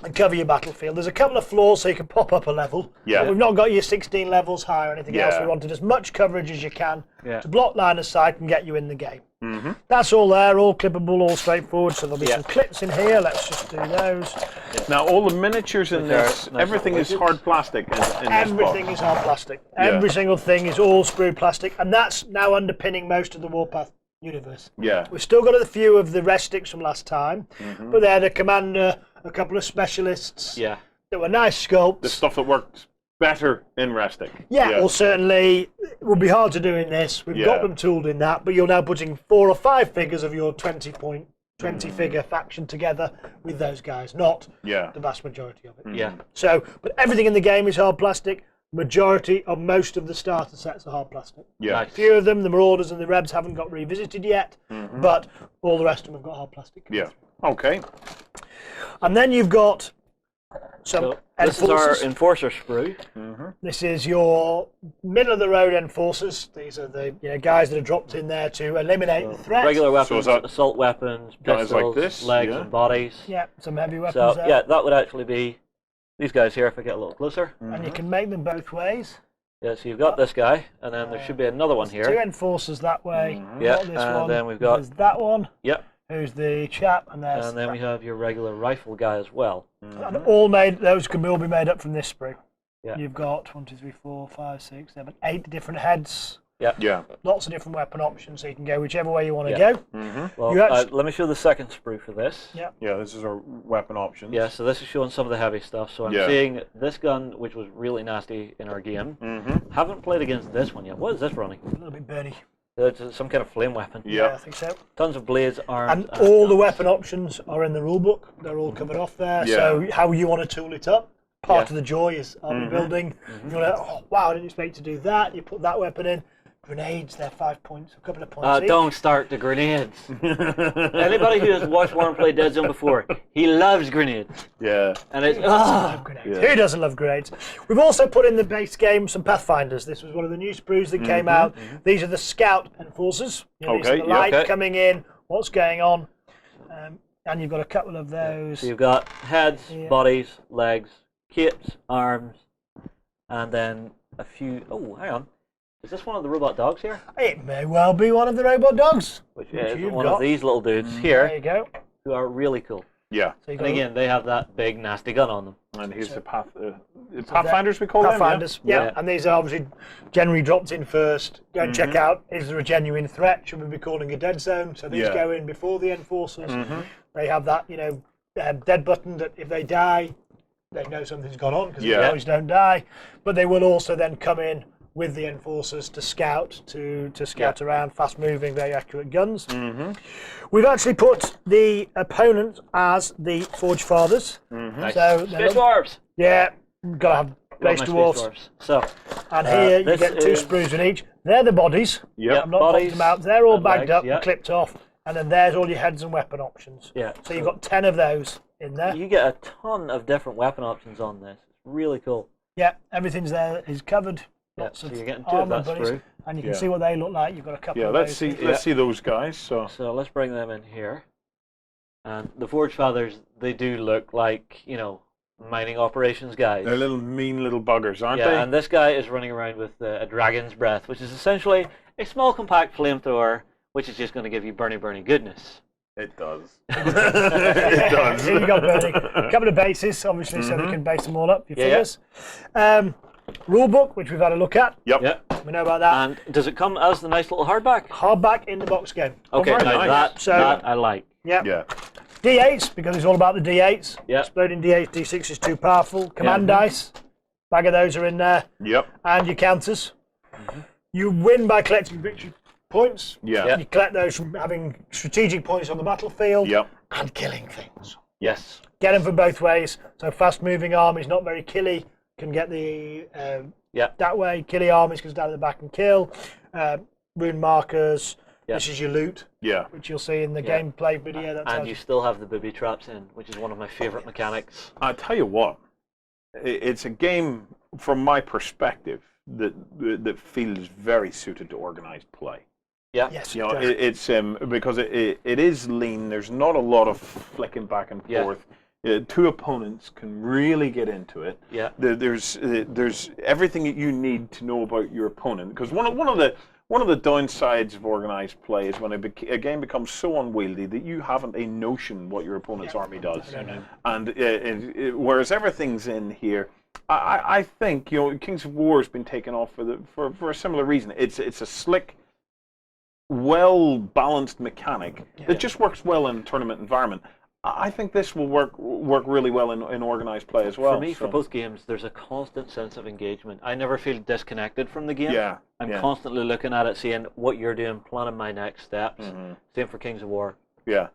and cover your battlefield. There's a couple of floors so you can pop up a level. But we've not got your 16 levels high or anything else. We wanted as much coverage as you can to block line of sight and get you in the game. That's all there, all clippable, all straightforward. So there'll be some clips in here. Let's just do those. Now all the miniatures in this, everything is hard plastic in Everything is hard plastic. Every single thing is all screwed plastic. And that's now underpinning most of the Warpath universe. We've still got a few of the restics from last time, but they're the commander, a couple of specialists. There were nice sculpts. The stuff that worked better in restic. Well, certainly it would be hard to do in this. We've got them tooled in that, but you're now putting 4 or 5 figures of your 20-point 20-figure faction together with those guys, not the vast majority of it. Yeah. So, but everything in the game is hard plastic. Majority of most of the starter sets are hard plastic. Yeah. Nice. A few of them, the Marauders and the Rebs, haven't got revisited yet, but all the rest of them have got hard plastic. Yeah. Okay. And then you've got some this is our Enforcer sprue. This is your middle-of-the-road Enforcers. These are the guys that are dropped in there to eliminate the threat. Regular weapons, assault weapons, guys pistols, like this, legs and bodies. Yeah, some heavy weapons So, there. yeah, that would actually be these guys here if I get a little closer. And you can make them both ways. Yeah, so you've got this guy, and then there should be another one here. Two Enforcers that way. Yeah, this and one. then we've got... There's that one. Yep. Who's the chap, and there's... And then we have your regular rifle guy as well. And all made, those can all be made up from this sprue. Yeah. You've got 1, 2, 3, 4, 5, 6, 7, 8 different heads. Yeah. Lots of different weapon options, so you can go whichever way you want to go. Well, let me show the second sprue for this. Yeah. Yeah, this is our weapon options. Yeah, so this is showing some of the heavy stuff. So I'm seeing this gun, which was really nasty in our game. Haven't played against this one yet. What is this, Ronnie? A little bit burny. It's some kind of flame weapon. Yeah, I think so. Tons of blades, arms, and all the weapon options are in the rulebook. They're all covered off there. Yeah. So how you want to tool it up. Part of the joy is army building. You're like, oh wow, I didn't expect to do that. You put that weapon in. Grenades, they're 5 points, a couple of points each. Don't start the grenades. Anybody who has watched Warren play Deadzone before, he loves grenades. Yeah. And it's Who doesn't love grenades? We've also put in the base game some Pathfinders. This was one of the new sprues that came out. These are the Scout Enforcers. These are the light coming in, what's going on. And you've got a couple of those. So you've got heads, bodies, legs, capes, arms, and then a few... Oh, hang on. Is this one of the robot dogs here? It may well be one of the robot dogs. Which is one of these little dudes here. There you go. Who are really cool. Yeah. So and again, they have that big, nasty gun on them. And here's the Pathfinders, we call them? Pathfinders, yeah. And these are obviously generally dropped in first. Go and check out, is there a genuine threat? Should we be calling a dead zone? So these go in before the Enforcers. They have that, dead button that if they die, they know something's gone on because they always don't die. But they will also then come in with the Enforcers to scout, to scout around, fast-moving, very accurate guns. We've actually put the opponent as the Forge Fathers. Nice. So Space Dwarves! Yeah, got to have Space Dwarves. So, and here you get 2 sprues in each. They're the bodies. Yeah, I've not popped them out. They're all bagged up, and clipped off. And then there's all your heads and weapon options. Yeah. So you've got 10 of those in there. You get a ton of different weapon options on this. It's really cool. Yeah, everything's there is covered. Lots so of you're getting 2 of that buddies, sprue. and you can see what they look like. You've got a couple of let's those. Let's see those guys. So let's bring them in here. And the Forge Fathers, they do look like, mining operations guys. They're mean little buggers, aren't they? Yeah, and this guy is running around with a dragon's breath, which is essentially a small compact flamethrower, which is just going to give you burny goodness. It does. It does. Here you go, Bernie. A couple of bases, obviously, so they can base them all up, your figures. Rulebook, which we've had a look at. Yep. We know about that. And does it come as the nice little hardback? Hardback in the box game. Okay, nice. that I like. Yeah. D8s, because it's all about the D8s. Yeah. Exploding D8s, D6 is too powerful. Command dice. Bag of those are in there. Yep. And your counters. You win by collecting victory points. Yeah. You collect those from having strategic points on the battlefield. Yep. And killing things. Yes. Get them from both ways. So fast-moving armies, not very killy, can get the that way. Killy armies can stand at the back and kill. Rune markers. This is your loot. Yeah. Which you'll see in the gameplay video. And you still have the booby traps in, which is one of my favourite mechanics. I tell you what, it's a game from my perspective that feels very suited to organised play. Yeah. Yes. It's because it is lean. There's not a lot of flicking back and forth. 2 opponents can really get into it. Yeah. There's everything that you need to know about your opponent. Because one of the downsides of organised play is when a game becomes so unwieldy that you haven't a notion what your opponent's army does. And whereas everything's in here, I think Kings of War has been taken off for a similar reason. It's a slick, well balanced mechanic that just works well in a tournament environment. I think this will work really well in organised play as well. For me, for both games, there's a constant sense of engagement. I never feel disconnected from the game. Yeah. I'm constantly looking at it, seeing what you're doing, planning my next steps. Same for Kings of War. Yeah.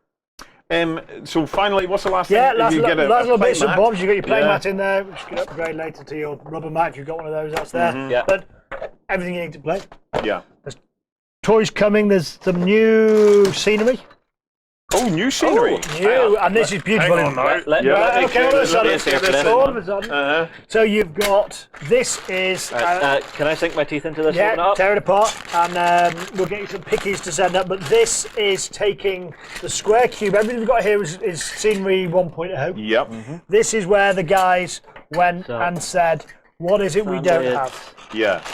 So finally, what's the last thing? Last little bits and bobs. You've got your play mat in there, which you can upgrade later to your rubber mat if you've got one of those. That's there. But everything you need to play. Yeah. There's toys coming. There's some new scenery. Oh, new scenery. New, and this is beautiful. Hang on now. Okay, all of a sudden. So you've got, this is... can I sink my teeth into this? Yeah, tear it apart, and we'll get you some pickies to send up. But this is taking the square cube. Everything we've got here is scenery 1.0. Yep. This is where the guys went and said, what is it we don't have? Yeah.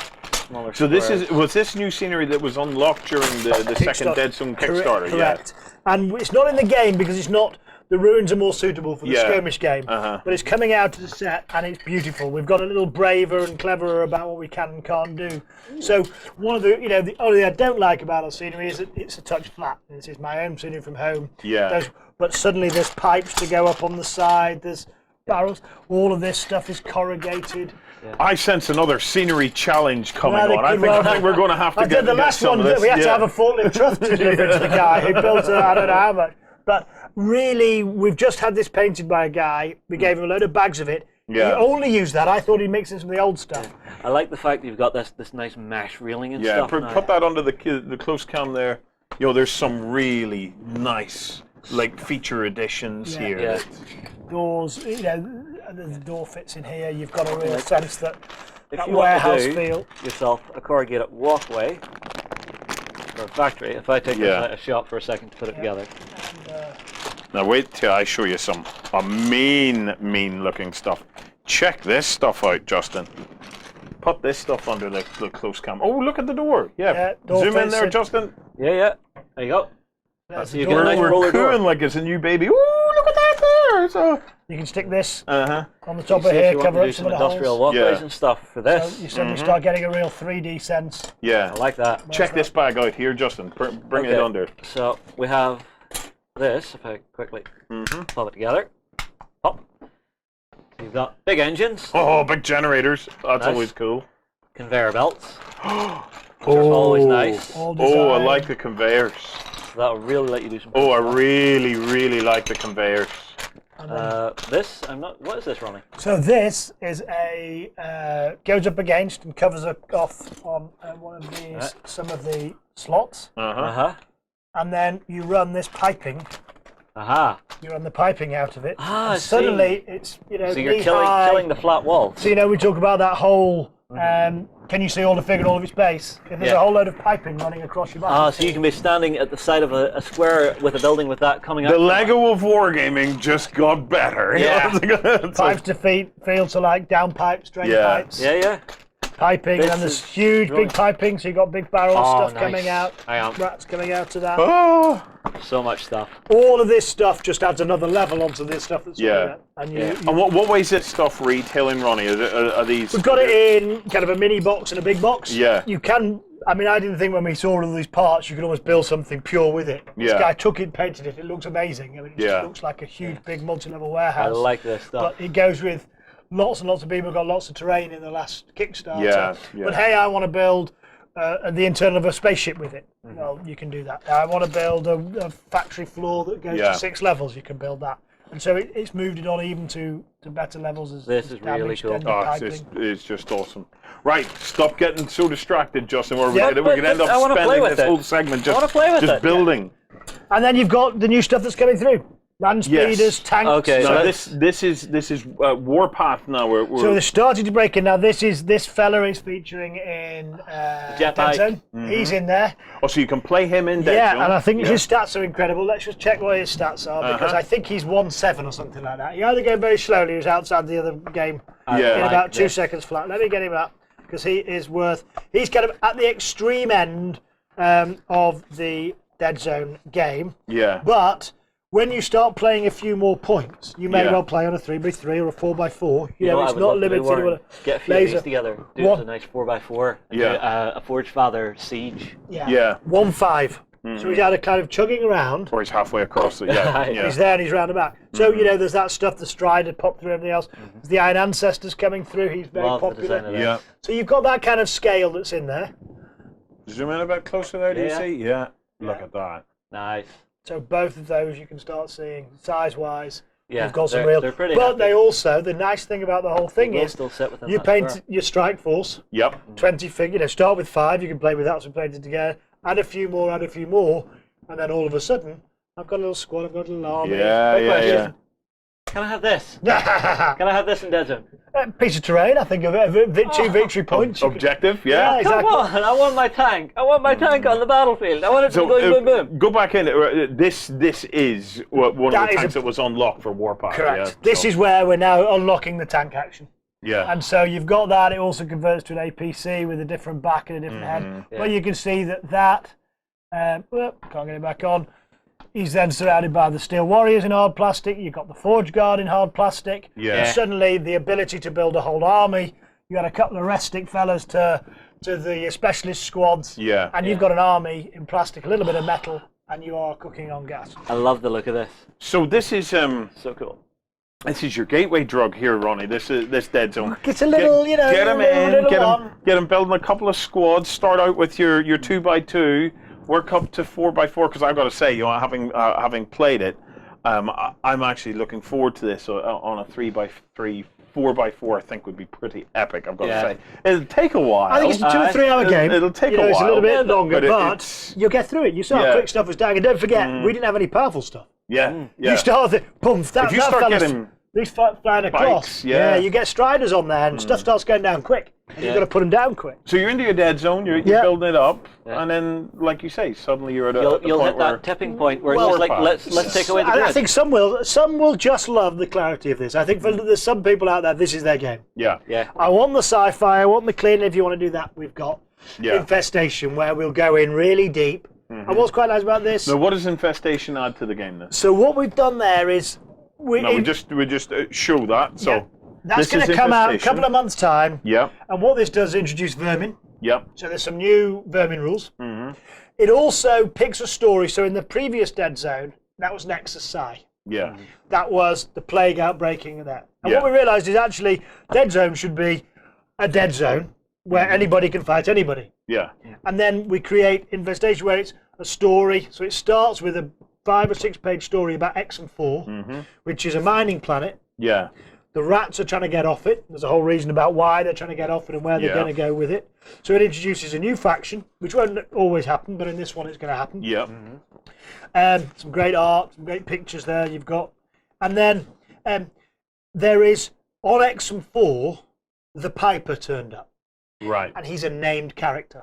So was this new scenery that was unlocked during the second Deadzone Kickstarter? Correct. And it's not in the game because it's not. The ruins are more suitable for the skirmish game, but it's coming out of the set and it's beautiful. We've got a little braver and cleverer about what we can and can't do. So one of the the only thing I don't like about our scenery is that it's a touch flat. This is my own scenery from home. Yeah. But suddenly there's pipes to go up on the side. There's barrels. All of this stuff is corrugated. I sense another scenery challenge coming on. I think we're going to have to get the last one. We had to have a forklift truck to deliver to the guy who built it. I don't know how much, but really, we've just had this painted by a guy. We gave him a load of bags of it. Yeah. He only used that. I thought he'd mix in some of the old stuff. I like the fact that you've got this nice mesh railing and stuff. Yeah, put that under the close cam there. There's some really nice feature additions here. Yeah. Doors, the door fits in here. You've got a real sense that warehouse feel. Yourself a corrugated walkway for a factory. If I take a shot for a second to put it together. Now wait till I show you some mean looking stuff. Check this stuff out, Justin. Put this stuff under the close cam. Oh, look at the door. Yeah, zoom in there, Justin. Yeah. There you go. So you get a nice roller door. Cooing like it's a new baby. Ooh, look at that there. So you can stick this on the top of here, cover up some of the industrial walkways and stuff for this. So you suddenly start getting a real 3D sense. Yeah, I like that. Check this bag out here, Justin. Bring it under. So we have this. If I quickly pop it together, pop. You've got big engines. Oh, big generators. That's always cool. Conveyor belts. Always nice. Oh, I like the conveyors. That'll really let you do some. Oh, I really like the conveyors. What is this, Ronnie? So this is goes up against and covers off on one of these, some of the slots. And then you run this piping. You run the piping out of it. And suddenly it's So you're killing the flat wall. So we talk about that whole. Can you see all the figure and all of its base? If there's a whole load of piping running across your back. So you can be standing at the side of a square with a building with that coming out. The Lego of Wargaming just got better. Yeah. Pipes to field, so like down pipes, drain pipes. Yeah. Piping, and there's huge big piping, so you've got big barrel stuff coming out. Rats coming out of that. Oh, so much stuff. All of this stuff just adds another level onto this stuff that's And what way is this stuff retailing, Ronnie? Are these? We've got it in kind of a mini box and a big box. Yeah. You can. I mean, I didn't think when we saw all these parts, you could almost build something pure with it. This guy took it, painted it. It looks amazing. I mean, it just looks like a huge, big multi-level warehouse. I like this stuff. But it goes with lots and lots of people. Got lots of terrain in the last Kickstarter. But hey, I want to build the internal of a spaceship with it. Well, you can do that. I want to build a factory floor that goes to 6 levels. You can build that. And so it's moved it on even to better levels. This is really cool. It's just awesome. Right, stop getting so distracted, Justin. We could end up spending this whole segment just building. And then you've got the new stuff that's coming through. Land speeders, tanks. Okay, so this is Warpath now. So they started to break in. Now this fella is featuring in Deadzone. He's in there. Oh, so you can play him in Deadzone. Yeah, and I think his stats are incredible. Let's just check what his stats are because I think he's 1-7 or something like that. He either goes very slowly or he's outside the other game in about 2 seconds flat. Let me get him up because he's kind of at the extreme end of the Deadzone game. Yeah. But when you start playing a few more points, you may well play on a 3x3 or a 4x4. It's not limited to a get a few of these together. Do a nice 4x4. A Forge Father Siege. Yeah. 1-5. So he's had a kind of chugging around. Or he's halfway across it. He's there and he's round the back. So there's that stuff. The Strider popped through everything else. There's the Iron Ancestors coming through. He's very popular. Yeah. So you've got that kind of scale that's in there. Zoom in a bit closer there. Do you see? Yeah. Look at that. Nice. So both of those you can start seeing size-wise. Yeah, you've got some real. They're pretty but happy. they also, the nice thing about the whole thing is, still sit within you that paint square. your strike force. Yep. 20 figure. Start with 5. You can play with that. So painted together. Add a few more. And then all of a sudden, I've got a little squad. I've got a little army. Yeah. Can I have this? Can I have this in Deadzone? Piece of terrain, I think, of it. Two victory points. Objective, yeah. Exactly. Come on, I want my tank. I want my tank on the battlefield. I want it to be going boom, boom. Go back in. This is one of the tanks that was unlocked for Warpath. Correct. Yeah, this is where we're now unlocking the tank action. Yeah. And so you've got that. It also converts to an APC with a different back and a different head. Yeah. But you can see that can't get it back on. He's then surrounded by the Steel Warriors in hard plastic. You've got the Forge Guard in hard plastic. Yeah. Suddenly, the ability to build a whole army. You got a couple of restic fellas to the specialist squads. Yeah. And you've got an army in plastic, a little bit of metal, and you are cooking on gas. I love the look of this. So this is So cool. This is your gateway drug here, Ronnie. This Deadzone. It's a little, Get him in. Get him building a couple of squads. Start out with your 2x2. Work up to 4x4 because I've got to say, having played it, I'm actually looking forward to this on a 3x3, 4x4. I think would be pretty epic. I've got to say, it'll take a while. I think it's a 2 or 3 hour game. It'll take a while. It's a little bit longer, but you'll get through it. You saw how quick stuff was dying, and don't forget, we didn't have any powerful stuff. Yeah. You start with boom. If you start getting these flying across, bikes, you get striders on there, and stuff starts going down quick. And you've got to put them down quick. So you're into your Deadzone, you're building it up, and then, like you say, suddenly you're at You'll hit that tipping point where it's like, let's take away the grid. I think some will just love the clarity of this. I think there's some people out there, this is their game. Yeah. I want the sci-fi, I want the clean. If you want to do that, we've got Infestation, where we'll go in really deep. And what's quite nice about this? Now, what does Infestation add to the game then? So what we've done there is we just show that. So. That's going to come out in a couple of months' time. Yeah. And what this does is introduce vermin. Yep. So there's some new vermin rules. It also picks a story. So in the previous Deadzone, that was Nexus Psi. Yeah. That was the plague outbreaking of that. And what we realised is actually Deadzone should be a dead zone where anybody can fight anybody. Yeah. And then we create Infestation where it's a story. So it starts with a 5 or 6 page story about X4, which is a mining planet. Yeah. The rats are trying to get off it. There's a whole reason about why they're trying to get off it and where they're going to go with it. So it introduces a new faction, which won't always happen, but in this one it's going to happen. Yeah. Some great art, some great pictures there you've got. And then there is, on X4, the Piper turned up. Right. And he's a named character.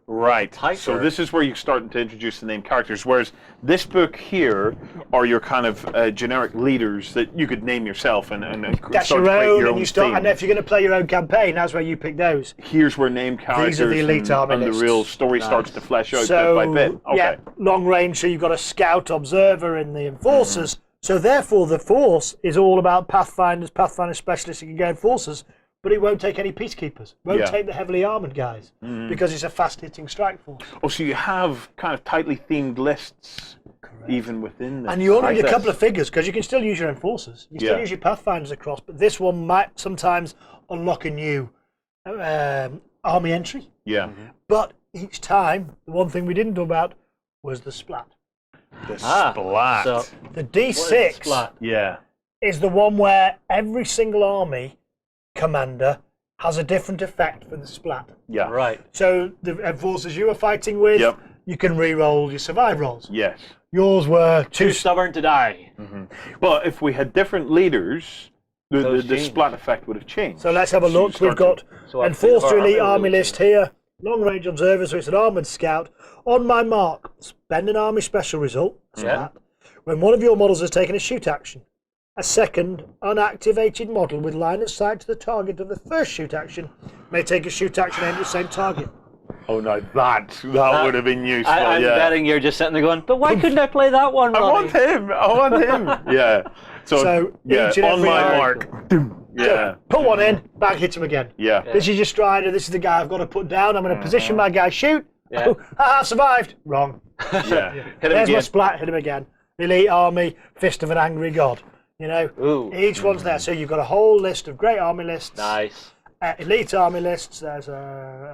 Right. Piper. So this is where you're starting to introduce the named characters, whereas this book here are your kind of generic leaders that you could name yourself and that's start your to create own, your and own you start. theme. And if you're going to play your own campaign, that's where you pick those. Here's where named characters These are the elite army and the lists. real story starts to flesh out So, bit by bit. Okay. yeah, long range. So you've got a scout, observer, and the enforcers. So therefore, the force is all about pathfinders, pathfinder specialists who can go enforcers. But it won't take any peacekeepers. Won't take the heavily armoured guys because it's a fast-hitting strike force. Oh, so you have kind of tightly themed lists even within this. And you only need a couple of figures because you can still use your enforcers. You can still use your pathfinders across, but this one might sometimes unlock a new army entry. Yeah. But each time, the one thing we didn't talk about was the splat. The splat. So, The D6 is the one where every single army commander has a different effect for the splat. Yeah. Right. So the enforcers you were fighting with, you can re-roll your survive rolls. Yes. Yours were Too stubborn to die. Well, if we had different leaders, the splat effect would have changed. So let's have a look. We've got Enforcer Elite Army list here. Long range observer, so it's an armoured scout. On my mark, spend an army special result. Splat. When one of your models has taken a shoot action. A second unactivated model with line of sight to the target of the first shoot action may take a shoot action aimed at the same target. Oh no, that would have been useful. I'm betting you're just sitting there going, but why couldn't I play that one, Ronnie? I want him. Yeah. So each and on every my army. mark. Put one in, bang, hit him again. Yeah. This is your strider, this is the guy I've got to put down. I'm going to position my guy, shoot. Yeah. Oh, haha, survived. Wrong. Yeah. Hit him There's my again. splat, hit him again. Elite Army, Fist of an Angry God. You know, each one's there. So you've got a whole list of great army lists. Nice. Elite army lists. There's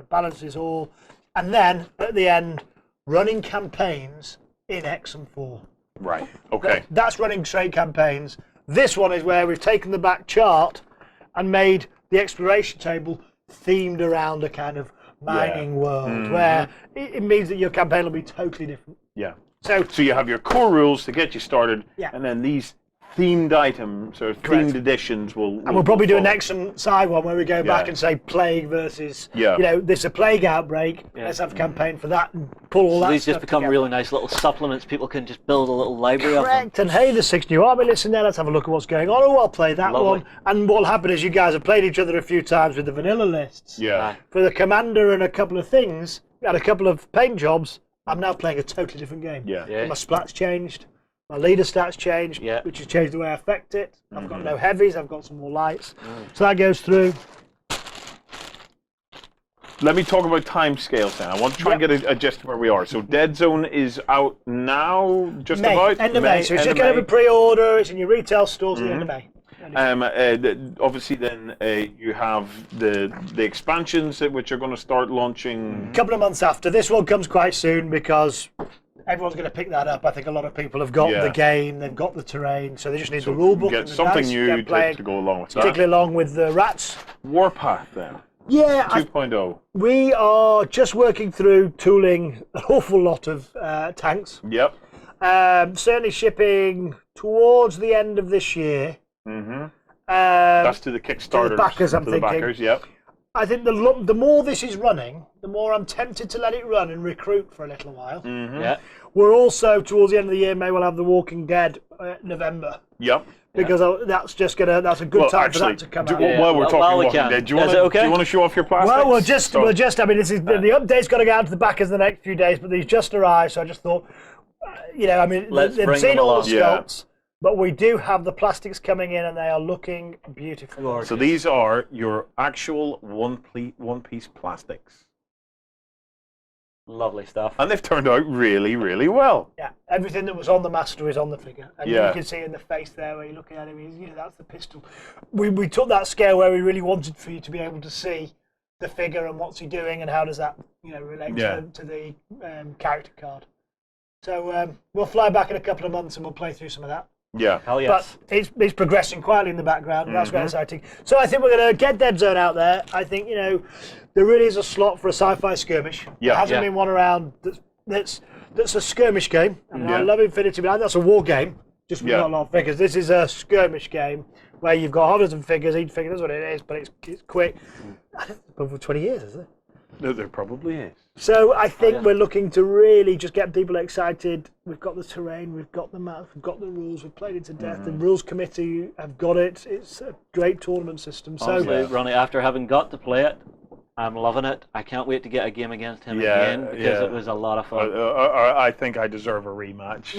balances all. And then, at the end, running campaigns in XM4. Right. Okay. That's running straight campaigns. This one is where we've taken the back chart and made the exploration table themed around a kind of mining world, where it means that your campaign will be totally different. Yeah. So you have your core rules to get you started, and then these themed items or themed editions will. And we'll probably do an excellent side one where we go back and say plague versus, you know, there's a plague outbreak. Let's have a campaign for that and pull all that. These just become really nice little supplements. People can just build a little library of them. Correct. And hey, there's 6 new army lists in there. Let's have a look at what's going on. Oh, I'll play that one. And what'll happen is you guys have played each other a few times with the vanilla lists. Yeah. For the commander and a couple of things, and a couple of paint jobs, I'm now playing a totally different game. Yeah. My splats changed. My leader stats changed, which has changed the way I affect it. I've got no heavies, I've got some more lights. So that goes through. Let me talk about timescales then. I want to try and get a gist of where we are. So Deadzone is out now, just about? End of May. So it's just going to be pre-order, it's in your retail stores at the end of May. Obviously then you have the expansions which are going to start launching. A couple of months after. This one comes quite soon because everyone's going to pick that up. I think a lot of people have got the game, they've got the terrain, so they just need the rule book. Get something new to go along with that. Particularly along with the rats. Warpath then. Yeah. 2.0. We are just working through tooling an awful lot of tanks. Yep. Certainly shipping towards the end of this year. That's to the Kickstarter. To the backers, I'm thinking. Backers, yep. I think the more this is running, the more I'm tempted to let it run and recruit for a little while. Yeah. We're also, towards the end of the year, may well have The Walking Dead November. Yep. Because that's just that's a good time for that to come out. While we're talking Walking Dead, do you want to show off your plastics? Well, we'll just. I mean, this is the update's got to go out to the backers in the next few days, but these just arrived, so I just thought, I mean, they've seen all the sculpts. But we do have the plastics coming in, and they are looking beautiful. Gorgeous. So these are your actual one-piece plastics. Lovely stuff. And they've turned out really, really well. Yeah, everything that was on the master is on the figure. And you can see in the face there where you're looking at him, that's the pistol. We took that scale where we really wanted for you to be able to see the figure and what's he doing and how does that relate to the character card. So we'll fly back in a couple of months and we'll play through some of that. Yeah. Hell yes. But it's progressing quietly in the background, and that's very exciting. So I think we're going to get Deadzone out there. I think, there really is a slot for a sci-fi skirmish. Yeah. There hasn't been one around that's a skirmish game. I mean, I love Infinity, but that's a war game, just with not a lot of figures. This is a skirmish game where you've got hundreds of figures, each figure is what it is, but it's quick. I think it's been for 20 years, isn't it? No, there probably is. So I think we're looking to really just get people excited. We've got the terrain, we've got the map, we've got the rules, we've played it to death. The rules committee have got it. It's a great tournament system. Honestly, Ronnie, after having got to play it, I'm loving it. I can't wait to get a game against him again because it was a lot of fun. I think I deserve a rematch.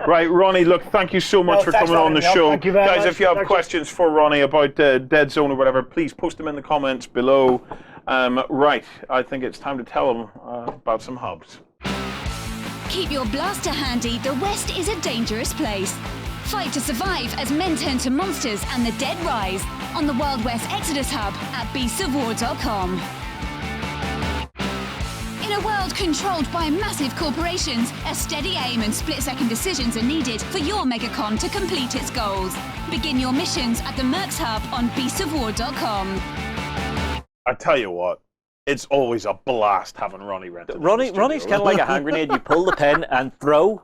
Right, Ronnie, look, thank you so much for coming on the show. Thank you very Guys, much. if you have questions for Ronnie about Deadzone or whatever, please post them in the comments below. Right, I think it's time to tell them about some hubs. Keep your blaster handy, the West is a dangerous place. Fight to survive as men turn to monsters and the dead rise on the Wild West Exodus Hub at beastsofwar.com. In a world controlled by massive corporations, a steady aim and split-second decisions are needed for your megacon to complete its goals. Begin your missions at the Mercs Hub on beastsofwar.com. I tell you what, it's always a blast having Ronnie Renton. Ronnie's kind of like a hand grenade. You pull the pin and throw.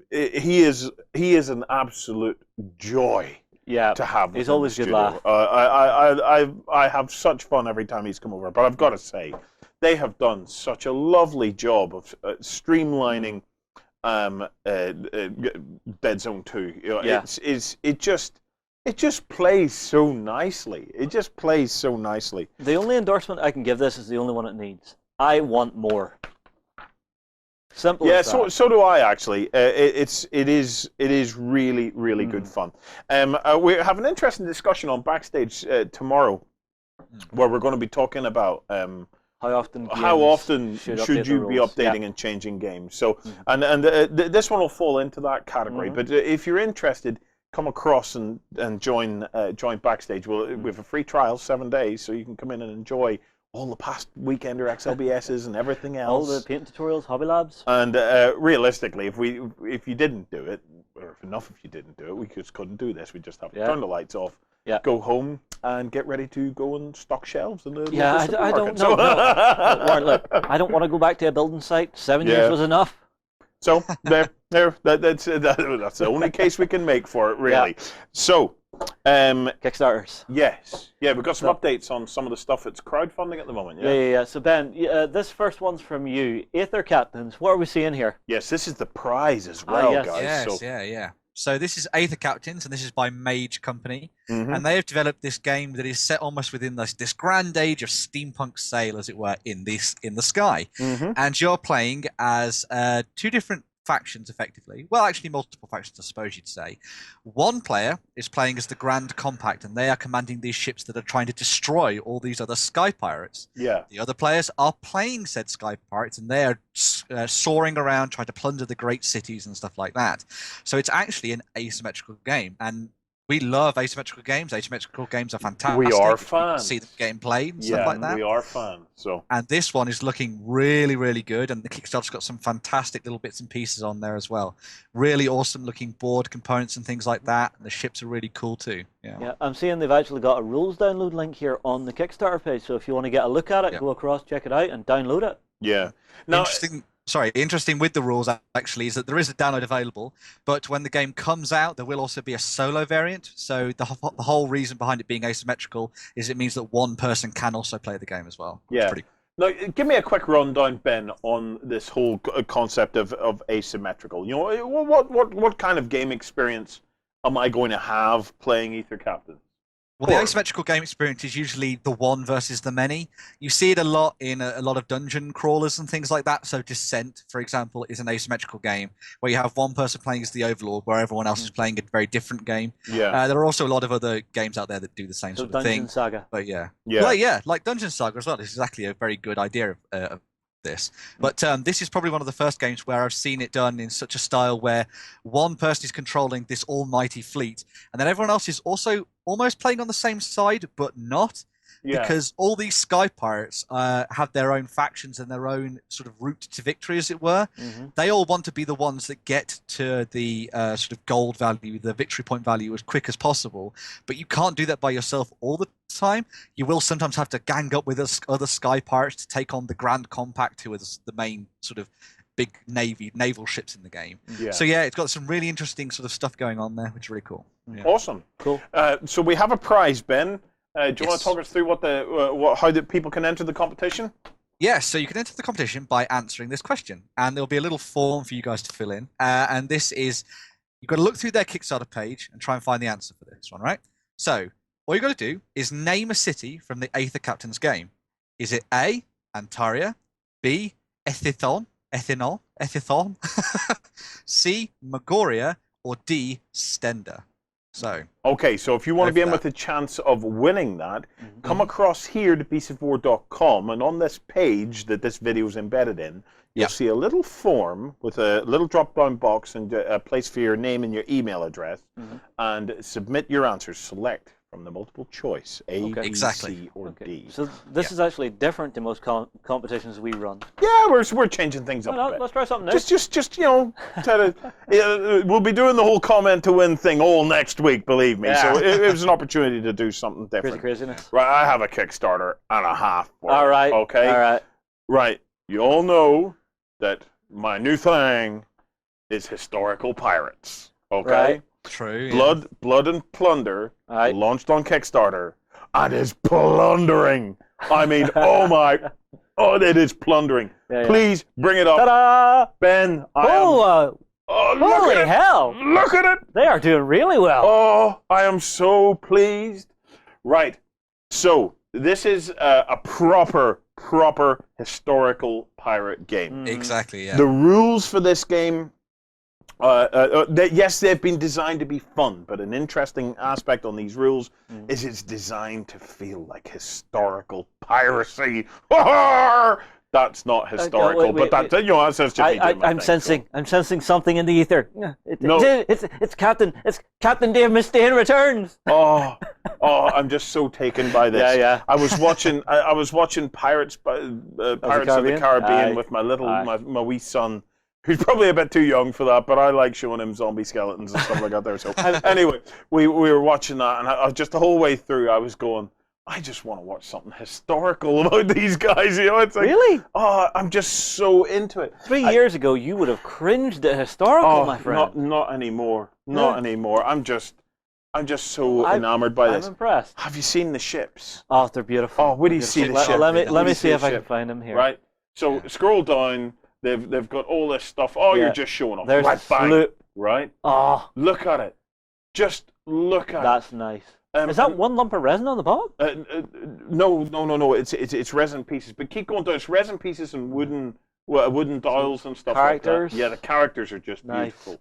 He is an absolute joy. Yeah, to have. He's always good laugh. I have such fun every time he's come over. But I've got to say, they have done such a lovely job of streamlining Deadzone 2. It just plays so nicely. It just plays so nicely. The only endorsement I can give this is the only one it needs. I want more. Simple as that. So do I actually. It is really, really good fun. We have an interesting discussion on Backstage tomorrow, where we're going to be talking about how often should you be updating and changing games. So and this one will fall into that category. But if you're interested, come across and join Backstage. We have a free trial, 7 days, so you can come in and enjoy all the past Weekender XLBSs and everything else. All the paint tutorials, Hobby Labs. And realistically, if you didn't do it, or if you didn't do it, we just couldn't do this. We just have to turn the lights off, go home, and get ready to go and stock shelves in the local supermarket. I don't know. No. Look, I don't want to go back to a building site. 7 years was enough. So that's the only case we can make for it, really. Yeah. So. Kickstarters. Yes. Yeah, we've got some updates on some of the stuff that's crowdfunding at the moment. Yeah. So Ben, this first one's from you. Aether Captains, what are we seeing here? Yes, this is the prize as well, guys. Yes, yeah. So this is Aether Captains, and this is by Mage Company. And they have developed this game that is set almost within this grand age of steampunk sail, as it were, in the sky. And you're playing as two different factions, effectively. Well, actually multiple factions, I suppose you'd say. One player is playing as the Grand Compact, and they are commanding these ships that are trying to destroy all these other sky pirates. Yeah. The other players are playing said sky pirates, and they are soaring around trying to plunder the great cities and stuff like that. So it's actually an asymmetrical game, and we love asymmetrical games. Asymmetrical games are fantastic. We are fans. See them getting played and stuff like that. We are fans. So. And this one is looking really, really good. And the Kickstarter's got some fantastic little bits and pieces on there as well. Really awesome looking board components and things like that. And the ships are really cool too. Yeah, I'm seeing they've actually got a rules download link here on the Kickstarter page. So if you want to get a look at it, go across, check it out, and download it. Yeah. Now, Interesting with the rules actually is that there is a download available, but when the game comes out, there will also be a solo variant. So the whole reason behind it being asymmetrical is it means that one person can also play the game as well. Yeah. Now, give me a quick rundown, Ben, on this whole concept of asymmetrical. You know, what kind of game experience am I going to have playing Aether Captain? Well, the asymmetrical game experience is usually the one versus the many. You see it a lot in a lot of dungeon crawlers and things like that. So Descent, for example, is an asymmetrical game where you have one person playing as the Overlord, where everyone else is playing a very different game. Yeah. There are also a lot of other games out there that do the same sort of thing. Dungeon Saga. But like Dungeon Saga as well. This is exactly a very good idea of this. But this is probably one of the first games where I've seen it done in such a style where one person is controlling this almighty fleet, and then everyone else is also almost playing on the same side, but not. Because all these sky pirates have their own factions and their own sort of route to victory, as it were. They all want to be the ones that get to the sort of gold value, the victory point value, as quick as possible. But you can't do that by yourself all the time. You will sometimes have to gang up with other sky pirates to take on the Grand Compact, who is the main sort of big naval ships in the game. So it's got some really interesting sort of stuff going on there, which is really cool. Awesome. Cool. So we have a prize, Ben. Do you want to talk us through how the people can enter the competition? Yes, so you can enter the competition by answering this question, and there'll be a little form for you guys to fill in. And this is, you've got to look through their Kickstarter page and try and find the answer for this one, right? So all you've got to do is name a city from the Aether Captain's game. Is it A, Antaria, B, Ethithon, C, Magoria, or D, Stender? So so if you want to be in with a chance of winning that, come across here to beastof.war.com, and on this page that this video is embedded in, you'll see a little form with a little drop-down box and a place for your name and your email address, and submit your answers. Select from the multiple choice, A, B, C, or D. So this is actually different to most competitions we run. Yeah, we're changing things up a bit. Let's try something new. Just you know, we'll be doing the whole comment to win thing all next week, believe me. So it was an opportunity to do something different. Craziness. Right, I have a Kickstarter and a half. All right. Okay. All right. Right. You all know that my new thing is historical pirates. Okay. Right. True. Blood and Plunder launched on Kickstarter and is plundering. I mean, it is plundering. Please bring it up. Ta-da! Ben, holy hell! Look at it! They are doing really well. Oh, I am so pleased. Right. So, this is a proper historical pirate game. Exactly, yeah. The rules for this game, yes, they've been designed to be fun, but an interesting aspect on these rules is it's designed to feel like historical piracy. That's not historical, but that's just me doing my I'm sensing something in the ether. It's Captain Dave Mustaine returns. I'm just so taken by this. Yeah. I was watching Pirates of the Caribbean with my wee son, who's probably a bit too young for that, but I like showing him zombie skeletons and stuff like that there. So anyway, we were watching that, and I just the whole way through I was going, I just want to watch something historical about these guys. It's like, really? I'm just so into it. 3 years ago, you would have cringed at historical, my friend. Not anymore. Not anymore. I'm just so enamored by this. I'm impressed. Have you seen the ships? Oh, they're beautiful. Oh, where do you see the ships? Let me see if I can find them here. Right. So scroll down. They've got all this stuff. Oh, you're just showing off. There's a sloop. Right. Oh, look at it. Just look at it. That's nice. Is that one lump of resin on the bottom? No. It's resin pieces. But keep going down. It's resin pieces and wooden dials and stuff characters. Like that. Yeah, the characters are just beautiful.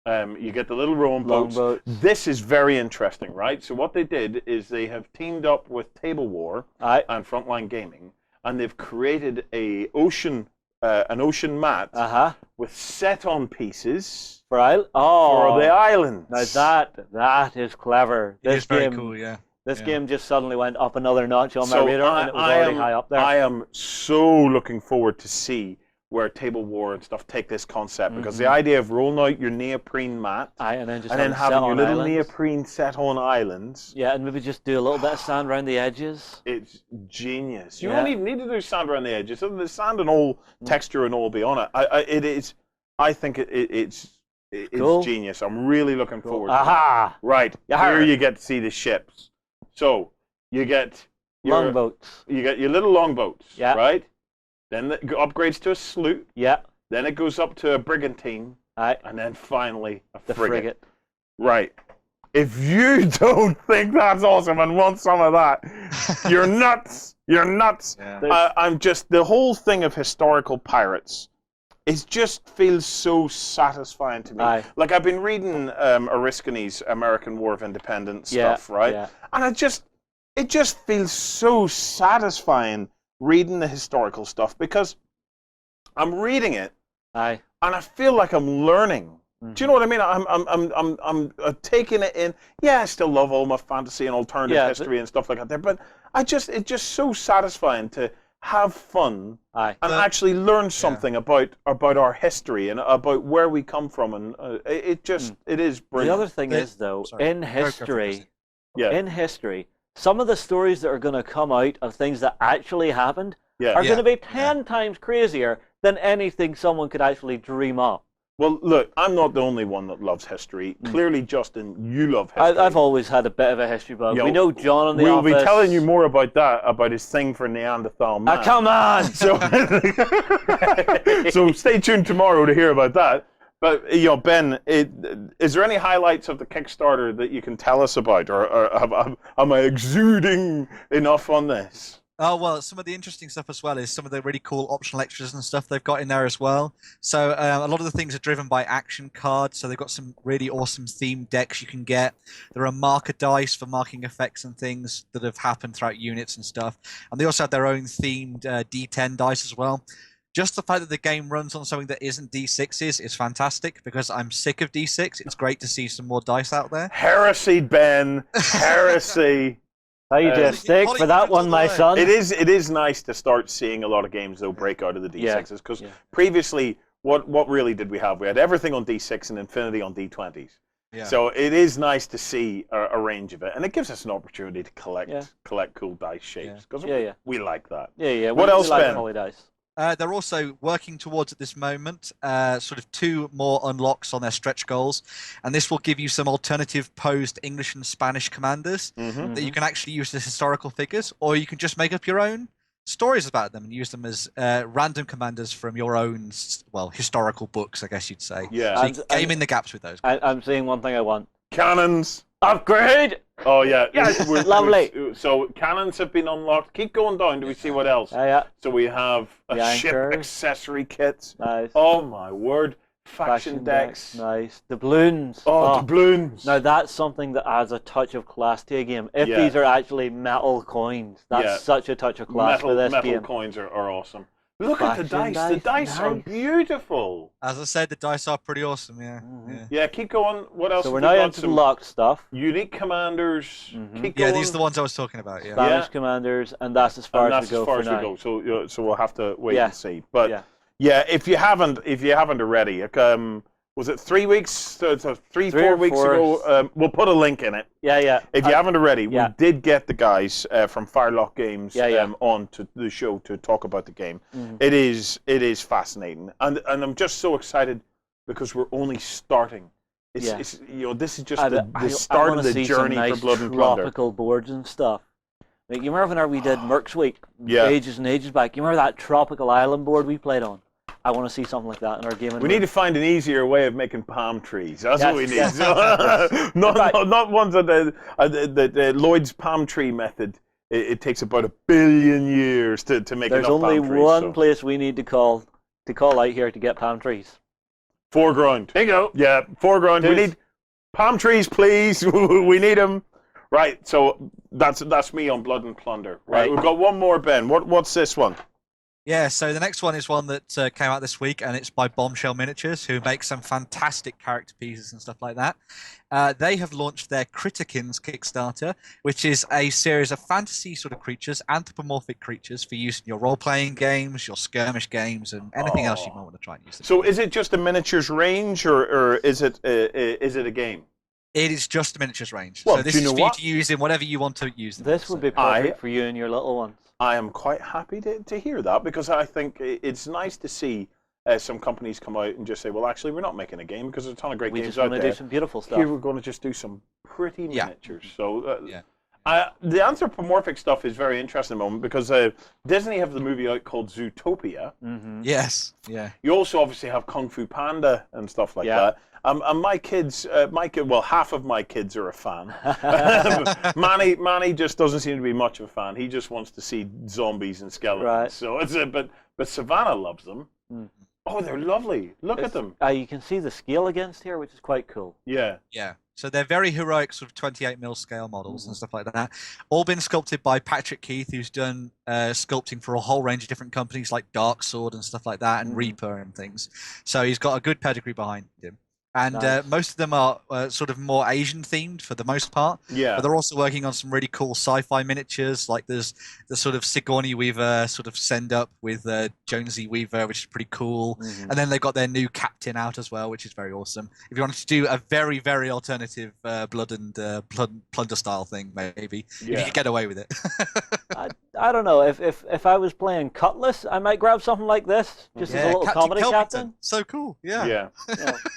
You get the little rowing boats. This is very interesting, right? So what they did is they have teamed up with Table War and Frontline Gaming, and they've created an ocean mat with set-on pieces for the islands. Now that is clever. It is very cool, yeah. This game just suddenly went up another notch on my radar, and it was already high up there. I am so looking forward to see where Table War and stuff take this concept, because the idea of rolling out your neoprene mat and then having your little neoprene set on islands. Yeah, and maybe just do a little bit of sand around the edges. It's genius. You don't even need to do sand around the edges. The sand and all texture and all will be on it. I think it's cool. Genius. I'm really looking forward to it. Right. Here you get to see the ships. So you get your longboats. You get your little longboats. Yeah. Right. Then it upgrades to a sloop. Yeah. Then it goes up to a brigantine. And then finally the frigate. Right. If you don't think that's awesome and want some of that, you're nuts. You're nuts. Yeah. I'm just the whole thing of historical pirates. It just feels so satisfying to me. Like I've been reading Oriskany's American War of Independence stuff, right? Yeah. And it just feels so satisfying reading the historical stuff, because I'm reading it, and I feel like I'm learning. Do you know what I mean? I'm taking it in. Yeah, I still love all my fantasy and alternative history and stuff like that there, but it's just so satisfying to have fun and actually learn something about our history and about where we come from, and it is brilliant. The other thing is though, in history, some of the stories that are going to come out of things that actually happened are going to be 10 times crazier than anything someone could actually dream up. Well, look, I'm not the only one that loves history. Clearly, Justin, you love history. I've always had a bit of a history bug. We know John in the office. We'll be telling you more about that, about his thing for Neanderthal man. Come on! So stay tuned tomorrow to hear about that. But, Ben, is there any highlights of the Kickstarter that you can tell us about? Or am I exuding enough on this? Oh, well, some of the interesting stuff as well is some of the really cool optional extras and stuff they've got in there as well. So a lot of the things are driven by action cards. So they've got some really awesome themed decks you can get. There are marker dice for marking effects and things that have happened throughout units and stuff. And they also have their own themed D10 dice as well. Just the fact that the game runs on something that isn't D6s is fantastic, because I'm sick of D6. It's great to see some more dice out there. Heresy, Ben. Heresy. How you do a stick for that one, my son? It is nice to start seeing a lot of games though break out of the D6s, because previously, what really did we have? We had everything on D6 and Infinity on D20s. Yeah. So it is nice to see a range of it, and it gives us an opportunity to collect cool dice shapes, because we like that. Yeah. What else, Ben? Like dice. They're also working towards, at this moment, sort of 2 more unlocks on their stretch goals. And this will give you some alternative posed English and Spanish commanders that you can actually use as historical figures, or you can just make up your own stories about them and use them as random commanders from your own, historical books, I guess you'd say. Yeah. So you can game in the gaps with those. I'm seeing one thing I want. Cannons. Upgrade! Oh, yeah. Yes, lovely. So cannons have been unlocked. Keep going down. Do we see what else? Yeah. So we have ship accessory kits. Nice. Oh, my word. Faction decks. Nice. Doubloons. Oh, doubloons. Now, that's something that adds a touch of class to a game. If these are actually metal coins, that's such a touch of class for this game. Metal coins are awesome. Look at the dice. The dice are beautiful. As I said, the dice are pretty awesome. Yeah. Yeah. Keep going. What else? So we're now into the locked stuff. Unique commanders. Keep Yeah, going. these are the ones I was talking about. Yeah. Spanish commanders, and that's as far as we go for now. So we'll have to wait and see. But yeah, if you haven't already, was it 3 weeks, 4 weeks ago? We'll put a link in it. Yeah. If you haven't already, we did get the guys from Firelock Games on to the show to talk about the game. It is fascinating, and I'm just so excited because we're only starting. It's this is just the start of the journey for Blood and Plunder. Tropical boards and stuff. Like, you remember when we did Mercs Week ages and ages back? You remember that tropical island board we played on? I want to see something like that in our game. We need to find an easier way of making palm trees. That's what we need. Not ones that the Lloyd's palm tree method. It takes about 1 billion years to make enough palm trees. There's only one place we need to call out here to get palm trees. Foreground. There you go. Yeah, foreground. We need palm trees, please. We need them. Right. So that's me on Blood and Plunder. Right. We've got one more, Ben. What's this one? Yeah, so the next one is one that came out this week, and it's by Bombshell Miniatures, who make some fantastic character pieces and stuff like that. They have launched their Critikins Kickstarter, which is a series of fantasy sort of creatures, anthropomorphic creatures, for use in your role-playing games, your skirmish games, and anything else you might want to try and use. So is it just a miniatures range, or is it a game? It is just a miniatures range. Well, so this is for you to use in whatever you want to use them. This would be perfect for you and your little ones. I am quite happy to hear that, because I think it's nice to see some companies come out and just say, well, actually, we're not making a game because there's a ton of great games out there. We just want to do some beautiful stuff. Here we're going to just do some pretty miniatures. So the anthropomorphic stuff is very interesting at the moment, because Disney have the movie out called Zootopia. Yes. Yeah. You also obviously have Kung Fu Panda and stuff like that. And my kids, half of my kids are a fan. Manny just doesn't seem to be much of a fan. He just wants to see zombies and skeletons. Right. So but Savannah loves them. Oh, they're lovely. Look at them. You can see the scale against here, which is quite cool. Yeah. Yeah. So they're very heroic, sort of 28mm scale models and stuff like that. All been sculpted by Patrick Keith, who's done sculpting for a whole range of different companies like Dark Sword and stuff like that, and Reaper and things. So he's got a good pedigree behind him. And most of them are sort of more Asian themed for the most part. Yeah. But they're also working on some really cool sci-fi miniatures. Like there's the sort of Sigourney Weaver sort of send up with Jonesy Weaver, which is pretty cool. And then they've got their new captain out as well, which is very awesome. If you wanted to do a very, very alternative Blood and Plunder style thing, maybe if you could get away with it. I don't know. If I was playing Cutlass, I might grab something like this, just as a little comedy captain. So cool. Yeah.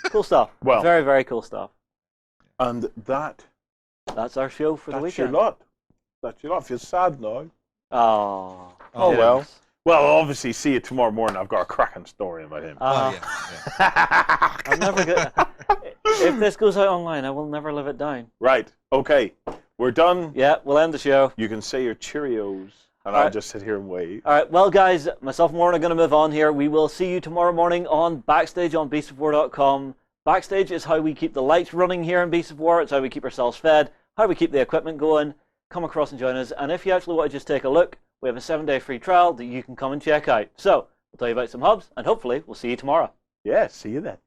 Cool stuff. Well, very, very cool stuff. And that's our show for the weekend. That's your lot. I feel sad now. Oh well. Well, obviously, see you tomorrow morning. I've got a cracking story about him. I'm never gonna. If this goes out online, I will never live it down. Right. Okay. We're done. Yeah, we'll end the show. You can say your Cheerios, and I'll just sit here and wait. All right. Well, guys, myself and Warren are going to move on here. We will see you tomorrow morning on Backstage on beastofwar.com. Backstage is how we keep the lights running here in Beasts of War. It's how we keep ourselves fed, how we keep the equipment going. Come across and join us. And if you actually want to just take a look, we have a 7-day free trial that you can come and check out. So, we'll tell you about some hubs, and hopefully we'll see you tomorrow. Yeah, see you then.